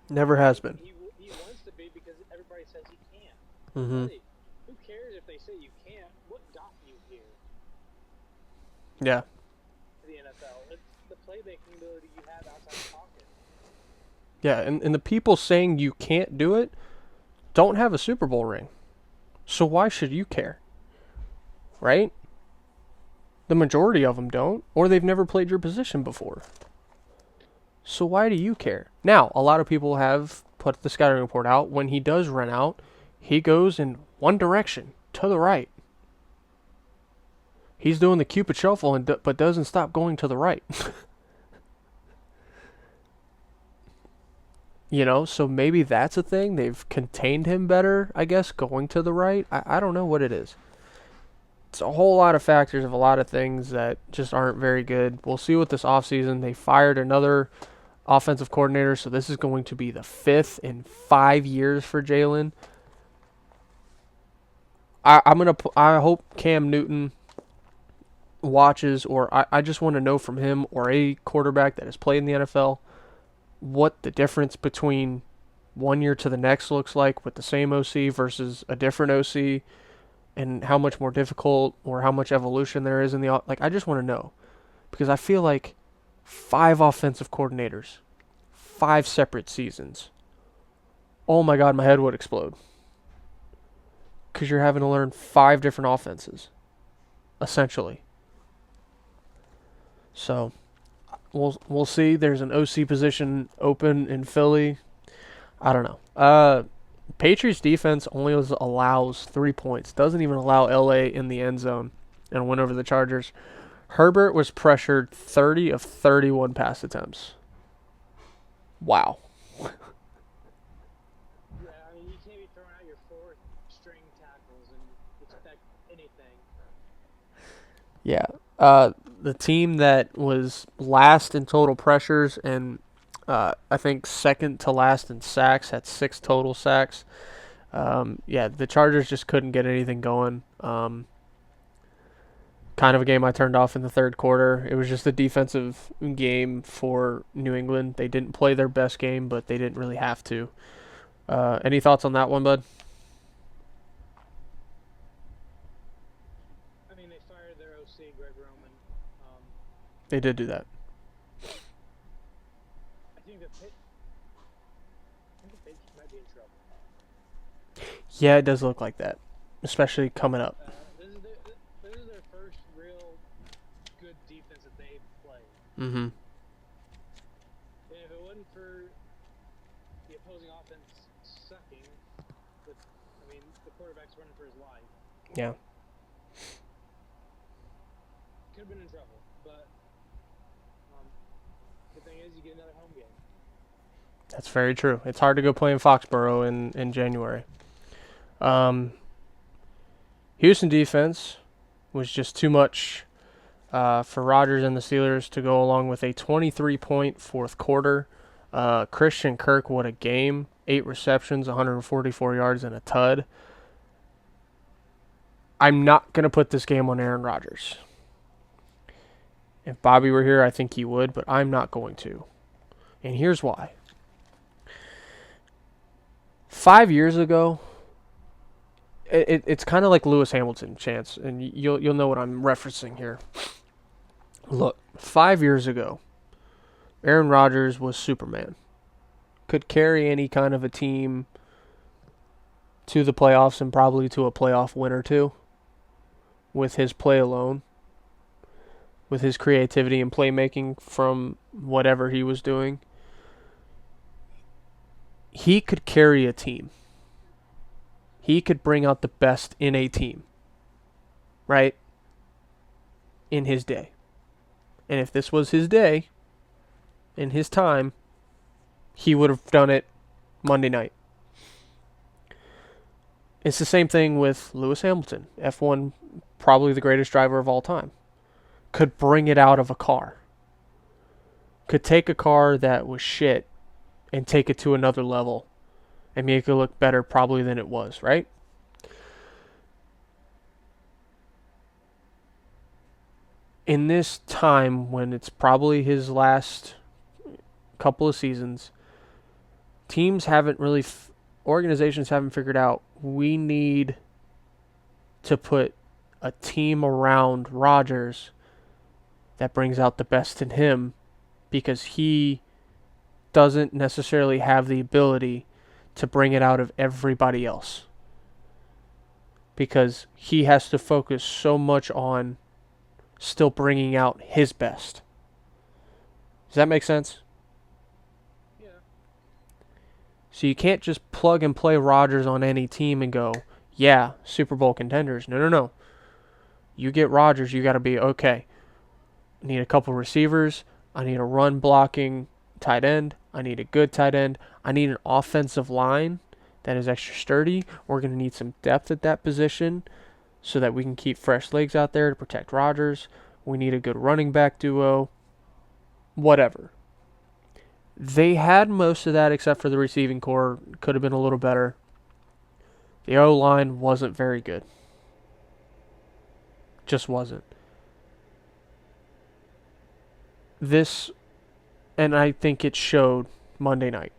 Never has been. He wants to be because everybody says he can't. Mm-hmm. Really, who cares if they say you can't? What got you here Yeah. to the NFL? It's the playmaking ability you have outside the pocket. Yeah, and the people saying you can't do it don't have a Super Bowl ring. So why should you care? Right? The majority of them don't, or they've never played your position before. So why do you care? Now, a lot of people have put the scouting report out. When he does run out, he goes in one direction, to the right. He's doing the Cupid shuffle, but doesn't stop going to the right. So maybe that's a thing. They've contained him better, I guess, going to the right. I don't know what it is. It's a whole lot of factors of a lot of things that just aren't very good. We'll see what this offseason. They fired another offensive coordinator, so this is going to be the 5th in 5 years for Jalen. I hope Cam Newton watches, or I just want to know from him or a quarterback that has played in the NFL what the difference between one year to the next looks like with the same OC versus a different OC, and how much more difficult or how much evolution there is in the I just want to know, because I feel like 5 offensive coordinators, 5 separate seasons. Oh my God, my head would explode. Because you're having to learn 5 different offenses, essentially. So we'll see. There's an OC position open in Philly. I don't know. Patriots defense only allows 3 points. Doesn't even allow LA in the end zone and win over the Chargers. Herbert was pressured 30 of 31 pass attempts. Wow. Yeah, I mean, you can't be throwing out your 4th-string tackles and expect anything. Yeah. The team that was last in total pressures and I think second to last in sacks had 6 total sacks. The Chargers just couldn't get anything going. Kind of a game I turned off in the third quarter. It was just a defensive game for New England. They didn't play their best game, but they didn't really have to. Any thoughts on that one, bud? I mean, they fired their OC, Greg Roman. They did do that. I think the Patriots might be in trouble. Yeah, it does look like that, especially coming up. This is their first real good defense that they've played. Mm-hmm. And if it wasn't for the opposing offense sucking, the quarterback's running for his life. Yeah. Could have been in trouble, but the thing is, you get another home game. That's very true. It's hard to go play in Foxborough in January. Houston defense was just too much for Rodgers and the Steelers to go along with a 23-point fourth quarter. Christian Kirk, what a game. 8 receptions, 144 yards, and a tud. I'm not going to put this game on Aaron Rodgers. If Bobby were here, I think he would, but I'm not going to. And here's why. 5 years ago, it's kind of like Lewis Hamilton, Chance, and you'll know what I'm referencing here. Look, 5 years ago, Aaron Rodgers was Superman. Could carry any kind of a team to the playoffs and probably to a playoff win or two with his play alone, with his creativity and playmaking from whatever he was doing. He could carry a team. He could bring out the best in a team, right? In his day. And if this was his day, in his time, he would have done it Monday night. It's the same thing with Lewis Hamilton. F1, probably the greatest driver of all time. Could bring it out of a car. Could take a car that was shit and take it to another level and make it look better probably than it was, right? In this time when it's probably his last couple of seasons, organizations haven't figured out, we need to put a team around Rodgers that brings out the best in him, because he doesn't necessarily have the ability to bring it out of everybody else, because he has to focus so much on still bringing out his best. Does that make sense? Yeah. So you can't just plug and play Rodgers on any team and go, yeah, Super Bowl contenders. No. You get Rodgers, you got to be okay. I need a couple receivers. I need a run blocking tight end. I need a good tight end. I need an offensive line that is extra sturdy. We're going to need some depth at that position so that we can keep fresh legs out there to protect Rodgers. We need a good running back duo. Whatever. They had most of that except for the receiving core. Could have been a little better. The O-line wasn't very good. Just wasn't. This, and I think it showed Monday night.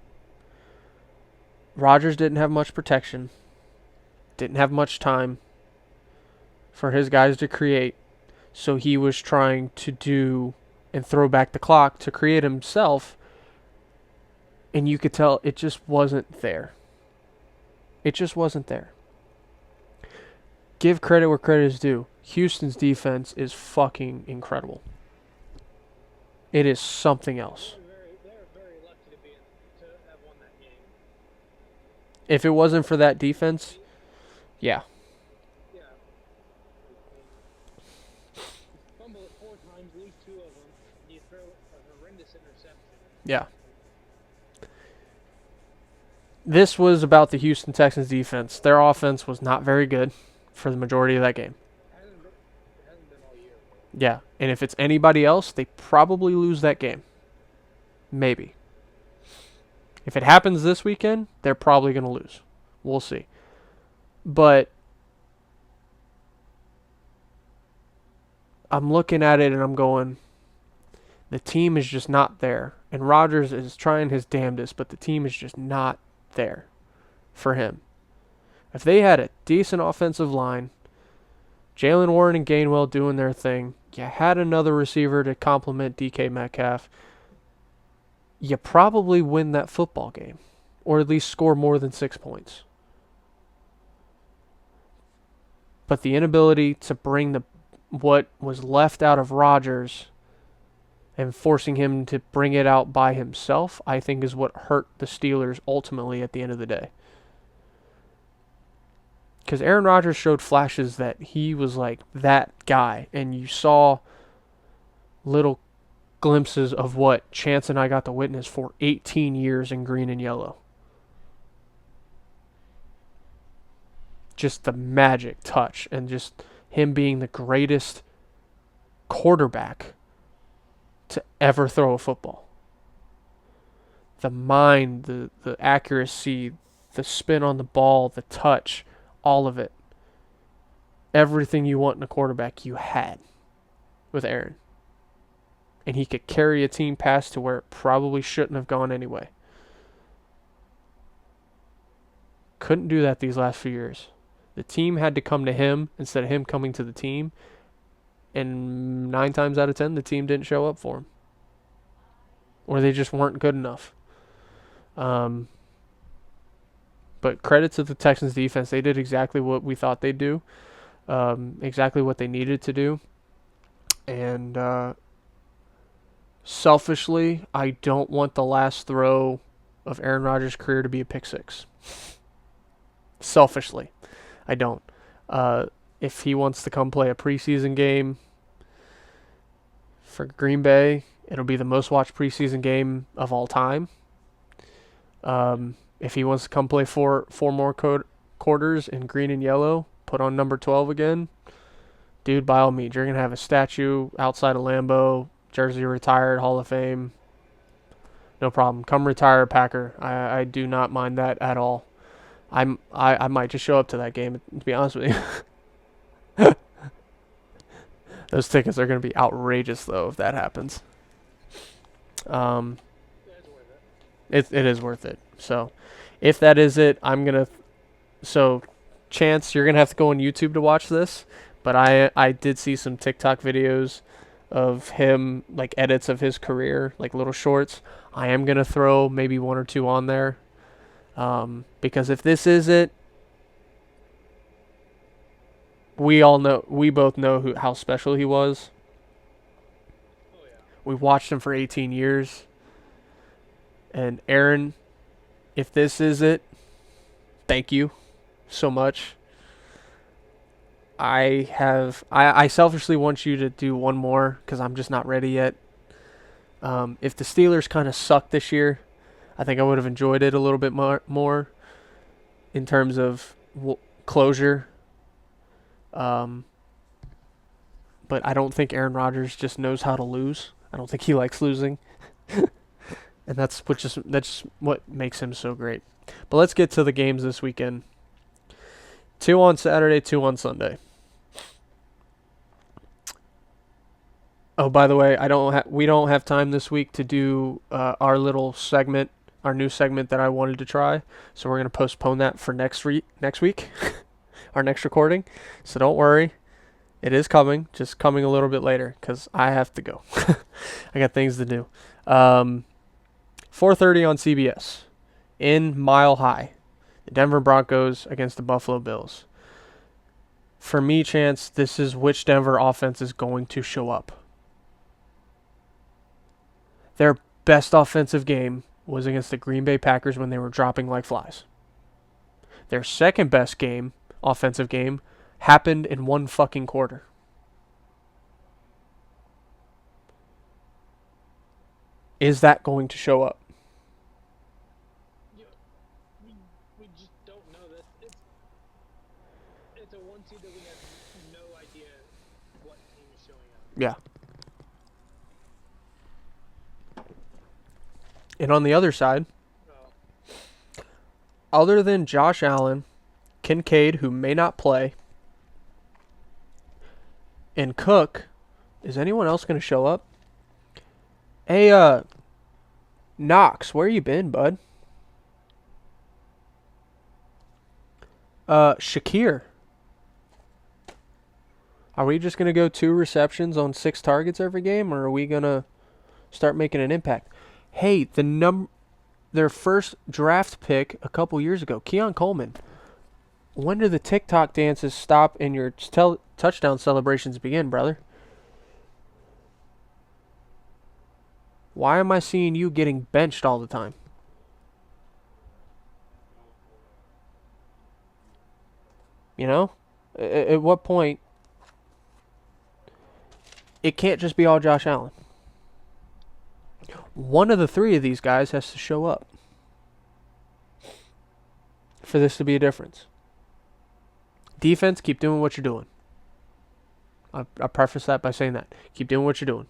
Rodgers didn't have much protection. Didn't have much time for his guys to create. So he was trying to do and throw back the clock to create himself. And you could tell it just wasn't there. It just wasn't there. Give credit where credit is due. Houston's defense is fucking incredible. It is something else. They're very lucky to have won that game. If it wasn't for that defense, yeah. Yeah. Fumble it 4 times, lose 2 of them, and you throw a horrendous interception. Yeah. This was about the Houston Texans defense. Their offense was not very good for the majority of that game. It hasn't been all year. Yeah, and if it's anybody else, they probably lose that game. Maybe. If it happens this weekend, they're probably going to lose. We'll see. But I'm looking at it and I'm going, the team is just not there. And Rodgers is trying his damnedest, but the team is just not there for him. If they had a decent offensive line, Jalen Warren and Gainwell doing their thing, you had another receiver to complement DK Metcalf, you probably win that football game, or at least score more than 6 points. But the inability to bring what was left out of Rodgers and forcing him to bring it out by himself, I think is what hurt the Steelers ultimately at the end of the day. Because Aaron Rodgers showed flashes that he was like that guy, and you saw little glimpses of what Chance and I got to witness for 18 years in green and yellow. Just the magic touch and just him being the greatest quarterback to ever throw a football. The mind, the accuracy, the spin on the ball, the touch, all of it. Everything you want in a quarterback you had with Aaron. And he could carry a team past to where it probably shouldn't have gone anyway. Couldn't do that these last few years. The team had to come to him instead of him coming to the team. And 9 times out of 10, the team didn't show up for him. Or they just weren't good enough. But credit to the Texans defense. They did exactly what we thought they'd do. Exactly what they needed to do. And selfishly, I don't want the last throw of Aaron Rodgers' career to be a pick 6. Selfishly, I don't. If he wants to come play a preseason game for Green Bay, it'll be the most watched preseason game of all time. If he wants to come play four more quarters in green and yellow, put on number 12 again, dude, by all means, you're going to have a statue outside of Lambeau, jersey retired, Hall of Fame. No problem. Come retire a Packer. I do not mind that at all. I might just show up to that game, to be honest with you. Those tickets are going to be outrageous, though, if that happens. It is worth it. So, if that is it, I'm going to... So, Chance, you're going to have to go on YouTube to watch this. But I did see some TikTok videos of him, like edits of his career, like little shorts. I am going to throw maybe 1 or 2 on there. Because if this is it, we both know how special he was. Oh, yeah. We watched him for 18 years. And Aaron, if this is it, thank you so much. I selfishly want you to do one more because I'm just not ready yet. If the Steelers kind of sucked this year, I think I would have enjoyed it a little bit more in terms of closure. Um, but I don't think Aaron Rodgers just knows how to lose. I don't think he likes losing, and that's what makes him so great. But let's get to the games this weekend. 2 on Saturday, 2 on Sunday. Oh, by the way, we don't have time this week to do our little segment, our new segment that I wanted to try. So we're gonna postpone that for next week, our next recording. So don't worry, it is coming, just coming a little bit later because I have to go. I got things to do. 4:30 on CBS in Mile High, the Denver Broncos against the Buffalo Bills. For me, Chance, this is which Denver offense is going to show up. Their best offensive game was against the Green Bay Packers when they were dropping like flies. Their second best offensive game, happened in one fucking quarter. Is that going to show up? Yeah, we just don't know that. It's a one seed that we have no idea what team is showing up. Yeah. And on the other side, other than Josh Allen, Kincaid, who may not play, and Cook, is anyone else going to show up? Hey, Knox, where you been, bud? Shakir. Are we just going to go 2 receptions on 6 targets every game, or are we going to start making an impact? Hey, their first draft pick a couple years ago, Keon Coleman. When do the TikTok dances stop and your touchdown celebrations begin, brother? Why am I seeing you getting benched all the time? You know? At what point? It can't just be all Josh Allen. One of the 3 of these guys has to show up for this to be a difference. Defense, keep doing what you're doing. I preface that by saying that. Keep doing what you're doing.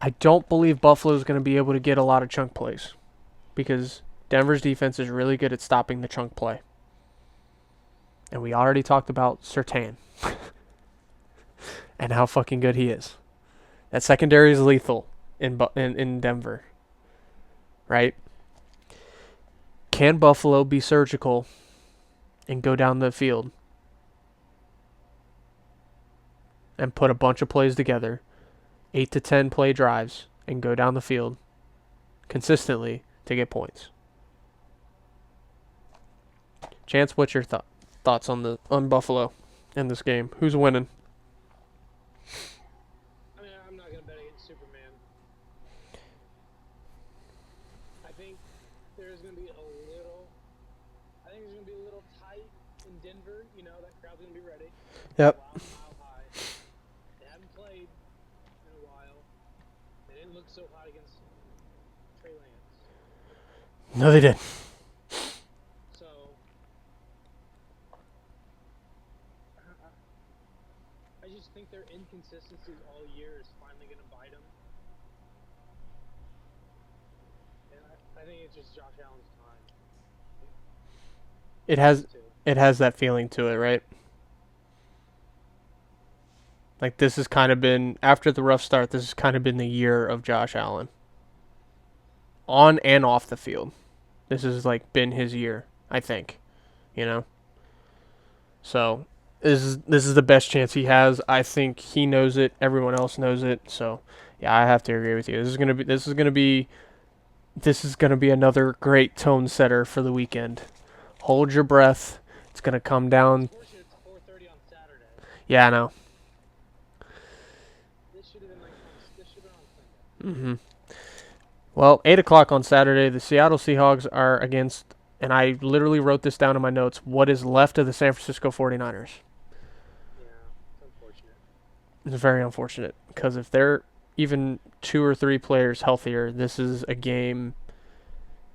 I don't believe Buffalo's going to be able to get a lot of chunk plays because Denver's defense is really good at stopping the chunk play. And we already talked about Surtain and how fucking good he is. That secondary is lethal in Denver. Right? Can Buffalo be surgical and go down the field and put a bunch of plays together, 8 to 10 play drives, and go down the field consistently to get points? Chance, what's your thoughts on Buffalo in this game? Who's winning? I mean, I'm not gonna bet against Superman. I think there's gonna be a little tight in Denver. You know, that crowd's gonna be ready. Yep. Mile high. They haven't played in a while. They didn't look so hot against Trey Lance. No, they did. So I just think their inconsistencies all year is finally gonna bite them. And I think it's just Josh Allen's time. It has that feeling to it, right? Like this has kind of been, after the rough start, this has kind of been the year of Josh Allen. On and off the field. This has like been his year, I think. You know? So this is the best chance he has. I think he knows it, everyone else knows it. So yeah, I have to agree with you. This is gonna be another great tone setter for the weekend. Hold your breath. It's gonna come down. Unfortunately, it's 4:30 on Saturday. Yeah, I know. This should have been on Sunday. Well, 8 o'clock on Saturday, the Seattle Seahawks are against and I literally wrote this down in my notes, what is left of the San Francisco 49ers. Yeah, it's unfortunate. It's very unfortunate because if they're even 2 or 3 players healthier, this is a game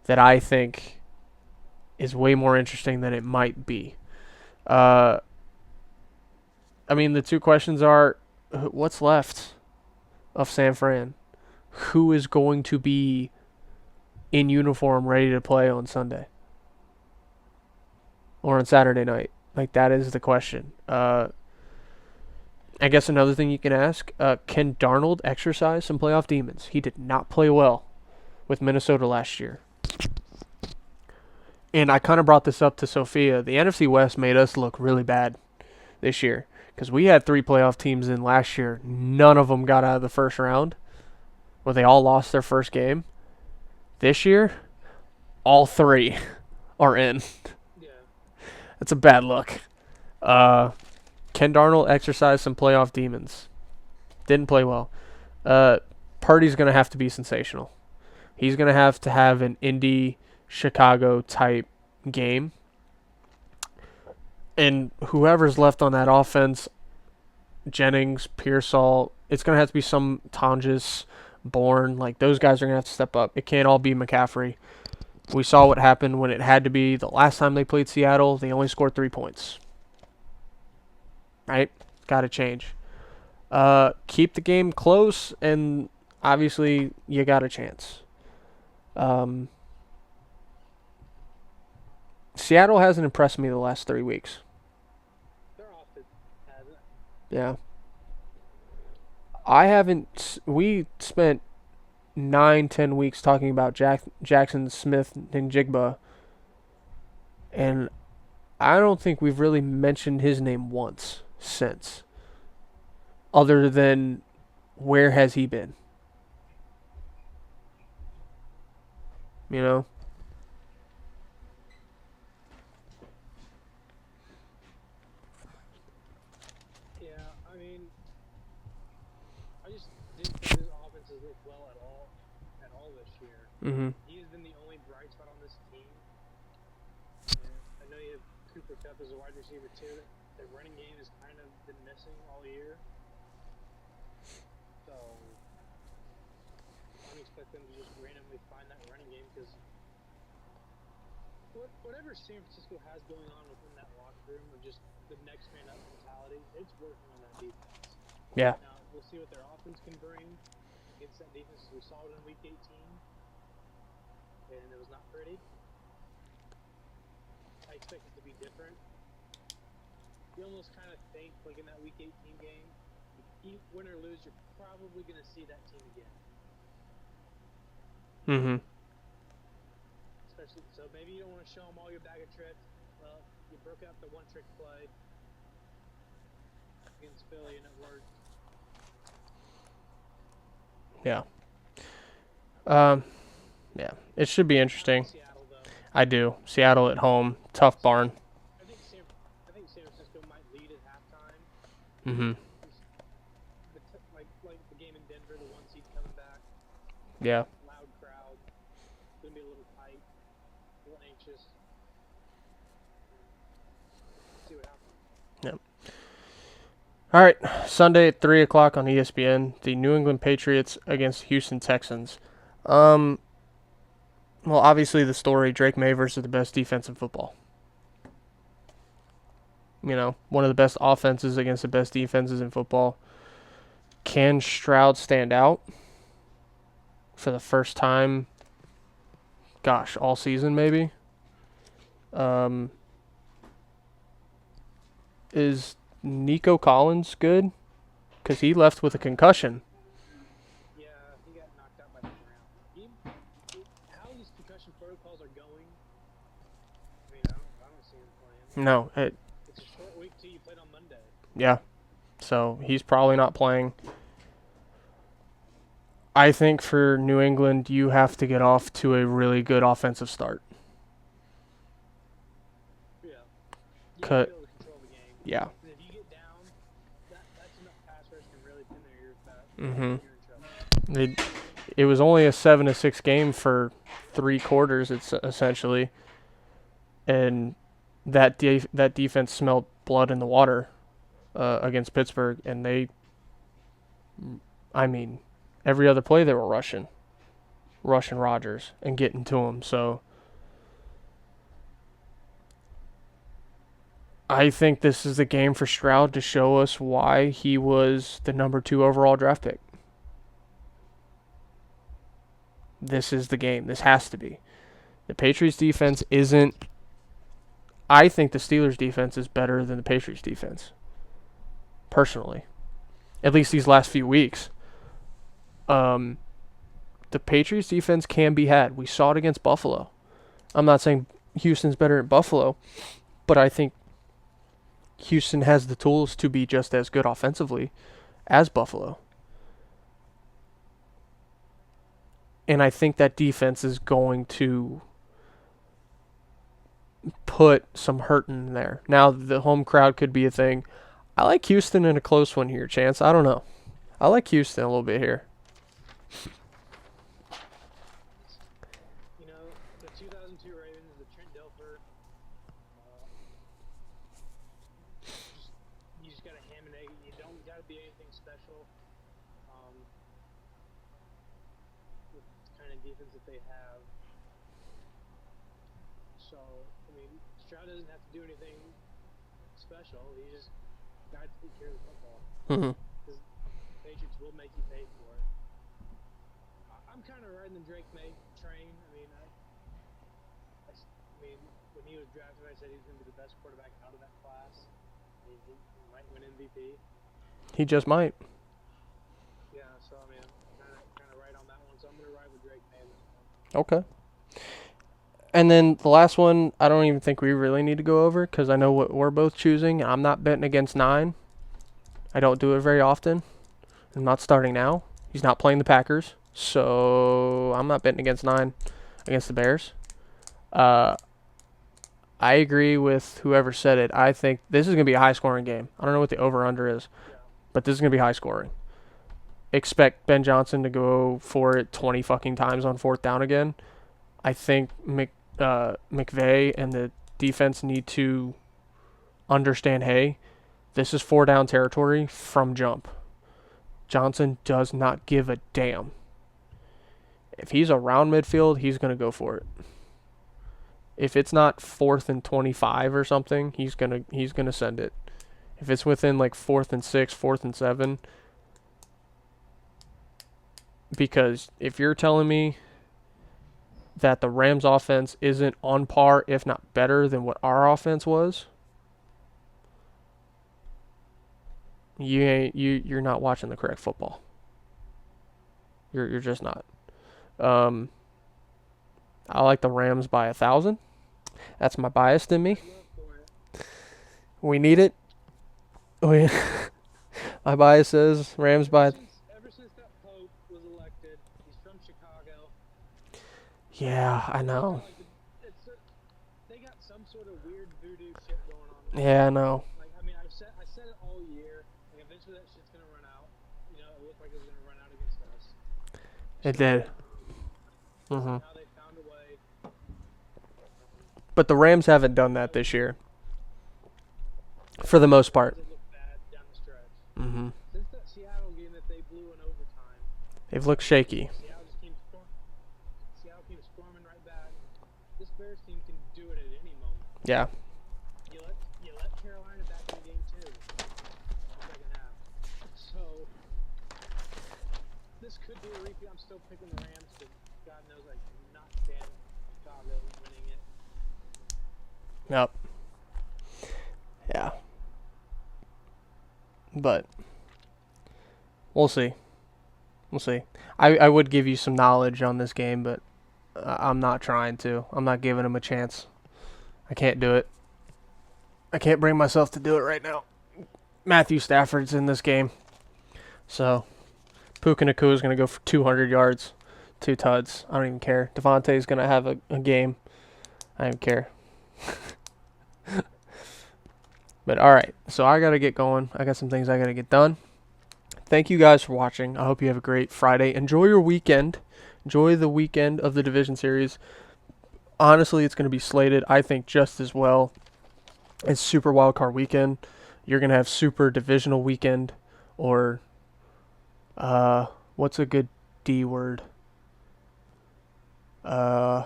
that I think is way more interesting than it might be. Uh, I mean, the two questions are, what's left of San Fran? Who is going to be in uniform ready to play on Sunday or on Saturday night? Like, that is the question. I guess another thing you can ask, can Darnold exercise some playoff demons? He did not play well with Minnesota last year. And I kind of brought this up to Sophia. The NFC West made us look really bad this year because we had 3 playoff teams in last year. None of them got out of the first round, where they all lost their first game. This year, all 3 are in. Yeah. That's a bad look. Can Darnold exercise some playoff demons? Didn't play well. Purdy's going to have to be sensational. He's going to have an Indy, Chicago type game. And whoever's left on that offense, Jennings, Pearsall, it's going to have to be some Tonjes, Bourne. Like, those guys are going to have to step up. It can't all be McCaffrey. We saw what happened when it had to be. The last time they played Seattle, they only scored 3 points. Right? Got to change. Keep the game close, and obviously you got a chance. Seattle hasn't impressed me the last 3 weeks. Their offense hasn't. Yeah. I haven't. We spent 9-10 weeks talking about Jackson Smith and Jigba, and I don't think we've really mentioned his name once since, other than where has he been? You know? Yeah, I mean, I just didn't think his offenses looked well at all this year. Mm-hmm. He has been the only bright spot on this team. And I know you have Cooper Kupp as a wide receiver too. Their running game has kind of been missing all year. So I don't expect them to just randomly find that running game because whatever San Francisco has going on within that locker room of just the next man up mentality, it's working on that defense. Yeah. Now we'll see what their offense can bring against that defense. We saw it in Week 18, and it was not pretty. I expect it to be different. You almost kind of think, like in that Week 18 game, win or lose, you're probably going to see that team again. Mm-hmm. Especially, so maybe you don't want to show them all your bag of tricks. Well, you broke out the one-trick play against Philly, and it worked. Yeah. Yeah. It should be interesting. Seattle, though. I do. Seattle at home. Tough barn. I think San Francisco might lead at halftime. Mm-hmm. Like the game in Denver, the 1 seed coming back. Yeah. Loud crowd. It's going to be a little tight. A little anxious. See what happens. Yep. All right. Sunday at 3 o'clock on ESPN. The New England Patriots against Houston Texans. Well, obviously the story, Drake May versus the best defense in football. You know, one of the best offenses against the best defenses in football. Can Stroud stand out for the first time, all season maybe? Is Nico Collins good? Because he left with a concussion. Yeah, he got knocked out by the ground. How these concussion protocols are going, I mean, I don't see him playing. No. It's a short week till you played on Monday. Yeah. So he's probably not playing. I think for New England, you have to get off to a really good offensive start. Yeah. You Cut. have to be able to control the game. Yeah. And if you get down, that's enough pass rush can really pin their ears back. Mm-hmm. You're in trouble. It was only a 7-6 game for 3 quarters. It's essentially. and that defense smelled blood in the water against Pittsburgh, and I mean, every other play they were rushing Rodgers and getting to him. So I think this is the game for Stroud to show us why he was the number 2 overall draft pick. This is the game. This has to be. The Patriots defense isn't. I think the Steelers defense is better than the Patriots defense. Personally. At least these last few weeks. The Patriots defense can be had. We saw it against Buffalo. I'm not saying Houston's better at Buffalo, but I think Houston has the tools to be just as good offensively as Buffalo. And I think that defense is going to put some hurt in there. Now, the home crowd could be a thing. I like Houston in a close one here, Chance. I don't know. I like Houston a little bit here. You know, the 2002 Ravens, the Trent Dilfer, you just got to ham and egg. You don't got to be anything special with the kind of defense that they have. So, I mean, Stroud doesn't have to do anything special. He just got to take care of the football. Because the Patriots will make you pay for it. I'm kind of riding the Drake May train. I mean, when he was drafted, I said he was going to be the best quarterback out of that class. He might win MVP. He just might. Yeah, so I mean, I'm kind of right on that one. So I'm going to ride with Drake May in this one. Okay. And then the last one, I don't even think we really need to go over because I know what we're both choosing. I'm not betting against 9. I don't do it very often. I'm not starting now. He's not playing the Packers. So I'm not betting against 9 against the Bears. I agree with whoever said it. I think this is going to be a high-scoring game. I don't know what the over-under is, but this is going to be high-scoring. Expect Ben Johnson to go for it 20 fucking times on 4th down again. I think McVay and the defense need to understand, hey, this is 4-down territory from jump. Johnson does not give a damn. If he's around midfield, he's going to go for it. If it's not 4th and 25 or something, he's gonna send it. If it's within like 4th and 6, 4th and 7, because if you're telling me that the Rams offense isn't on par, if not better than what our offense was, you're not watching the correct football. You're just not. I like the Rams by 1,000. That's my bias in me. We need it. My bias says Rams by. Ever since that Pope was elected, he's from Chicago. Yeah, I know. They got some sort of weird voodoo shit going on. Yeah, I know. Like, I mean, I said it all year. Like, eventually that shit's gonna run out. You know, it looked like it was gonna run out against us. It did. Now they found a way. But the Rams haven't done that this year. For the most part. They look bad down the stretch. Mm-hmm. Since that Seattle game that they blew in overtime, They've looked shaky. Seattle came storming right back. This Bears team can do it at any moment. Yeah. You let Carolina back in the game too. Second half. So this could be a repeat. I'm still picking the Rams, but God knows I cannot stand Chicago winning it. Yep. Yeah. But we'll see. We'll see. I would give you some knowledge on this game, but I'm not trying to. I'm not giving him a chance. I can't do it. I can't bring myself to do it right now. Matthew Stafford's in this game. So Puka Nacua is going to go for 200 yards, 2 tuds. I don't even care. Devontae's going to have a game. I don't care. But all right, so I got to get going. I got some things I got to get done. Thank you guys for watching. I hope you have a great Friday. Enjoy your weekend. Enjoy the weekend of the Division Series. honestly, it's going to be slated, I think, just as well as Super Wildcard Weekend. You're going to have Super Divisional Weekend, or what's a good D word? Uh,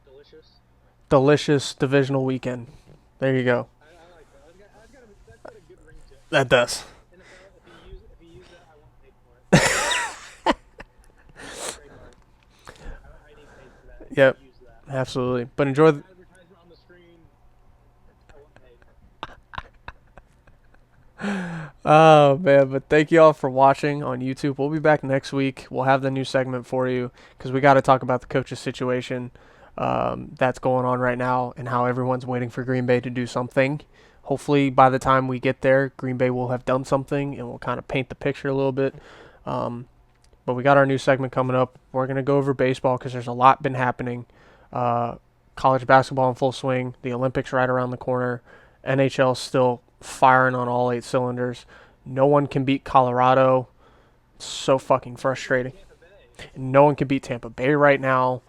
Delicious. Delicious Divisional Weekend. There you go. I like that. That's got a good ring to it. That does. NFL, if you use that, I won't pay for it. Trademark. I need paid for that. If Yep, you use that. absolutely. But enjoy. Advertisement on the screen. I won't pay. Oh man, but thank you all for watching on YouTube. We'll be back next week. We'll have the new segment for you because we got to talk about the coaches situation that's going on right now and how everyone's waiting for Green Bay to do something. Hopefully, by the time we get there, Green Bay will have done something and we'll kind of paint the picture a little bit. But we got our new segment coming up. We're gonna go over baseball because there's a lot been happening. College basketball in full swing. The Olympics right around the corner. NHL still firing on all 8 cylinders. No one can beat Colorado. It's so fucking frustrating. Tampa Bay. No one can beat Tampa Bay right now.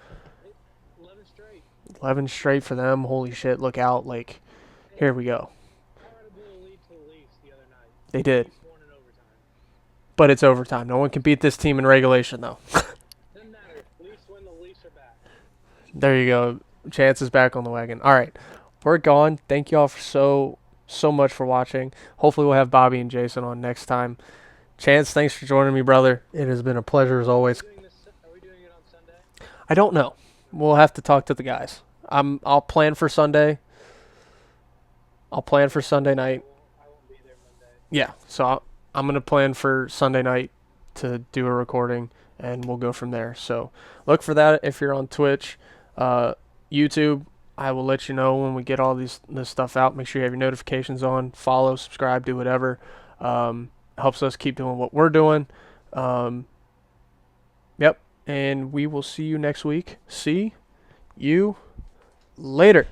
11 straight. 11 straight for them. Holy shit, look out. Like, here we go. Colorado blew a lead to the Leafs the other night. They did. Leafs won in overtime. But it's overtime. No one can beat this team in regulation, though. Doesn't matter. Leafs win, the Leafs are back. There you go. Chance is back on the wagon. All right. We're gone. Thank you all for so much for watching. Hopefully we'll have Bobby and Jason on next time. Chance, thanks for joining me, brother. It has been a pleasure as always. Are we doing it on Sunday? I don't know. We'll have to talk to the guys. I'll plan for Sunday. I'll plan for Sunday night. I won't be there Monday. Yeah, so I'm going to plan for Sunday night to do a recording, and we'll go from there. So look for that if you're on Twitch. YouTube, I will let you know when we get all this stuff out. Make sure you have your notifications on. Follow, subscribe, do whatever. Helps us keep doing what we're doing. Yep, and we will see you next week. See you later.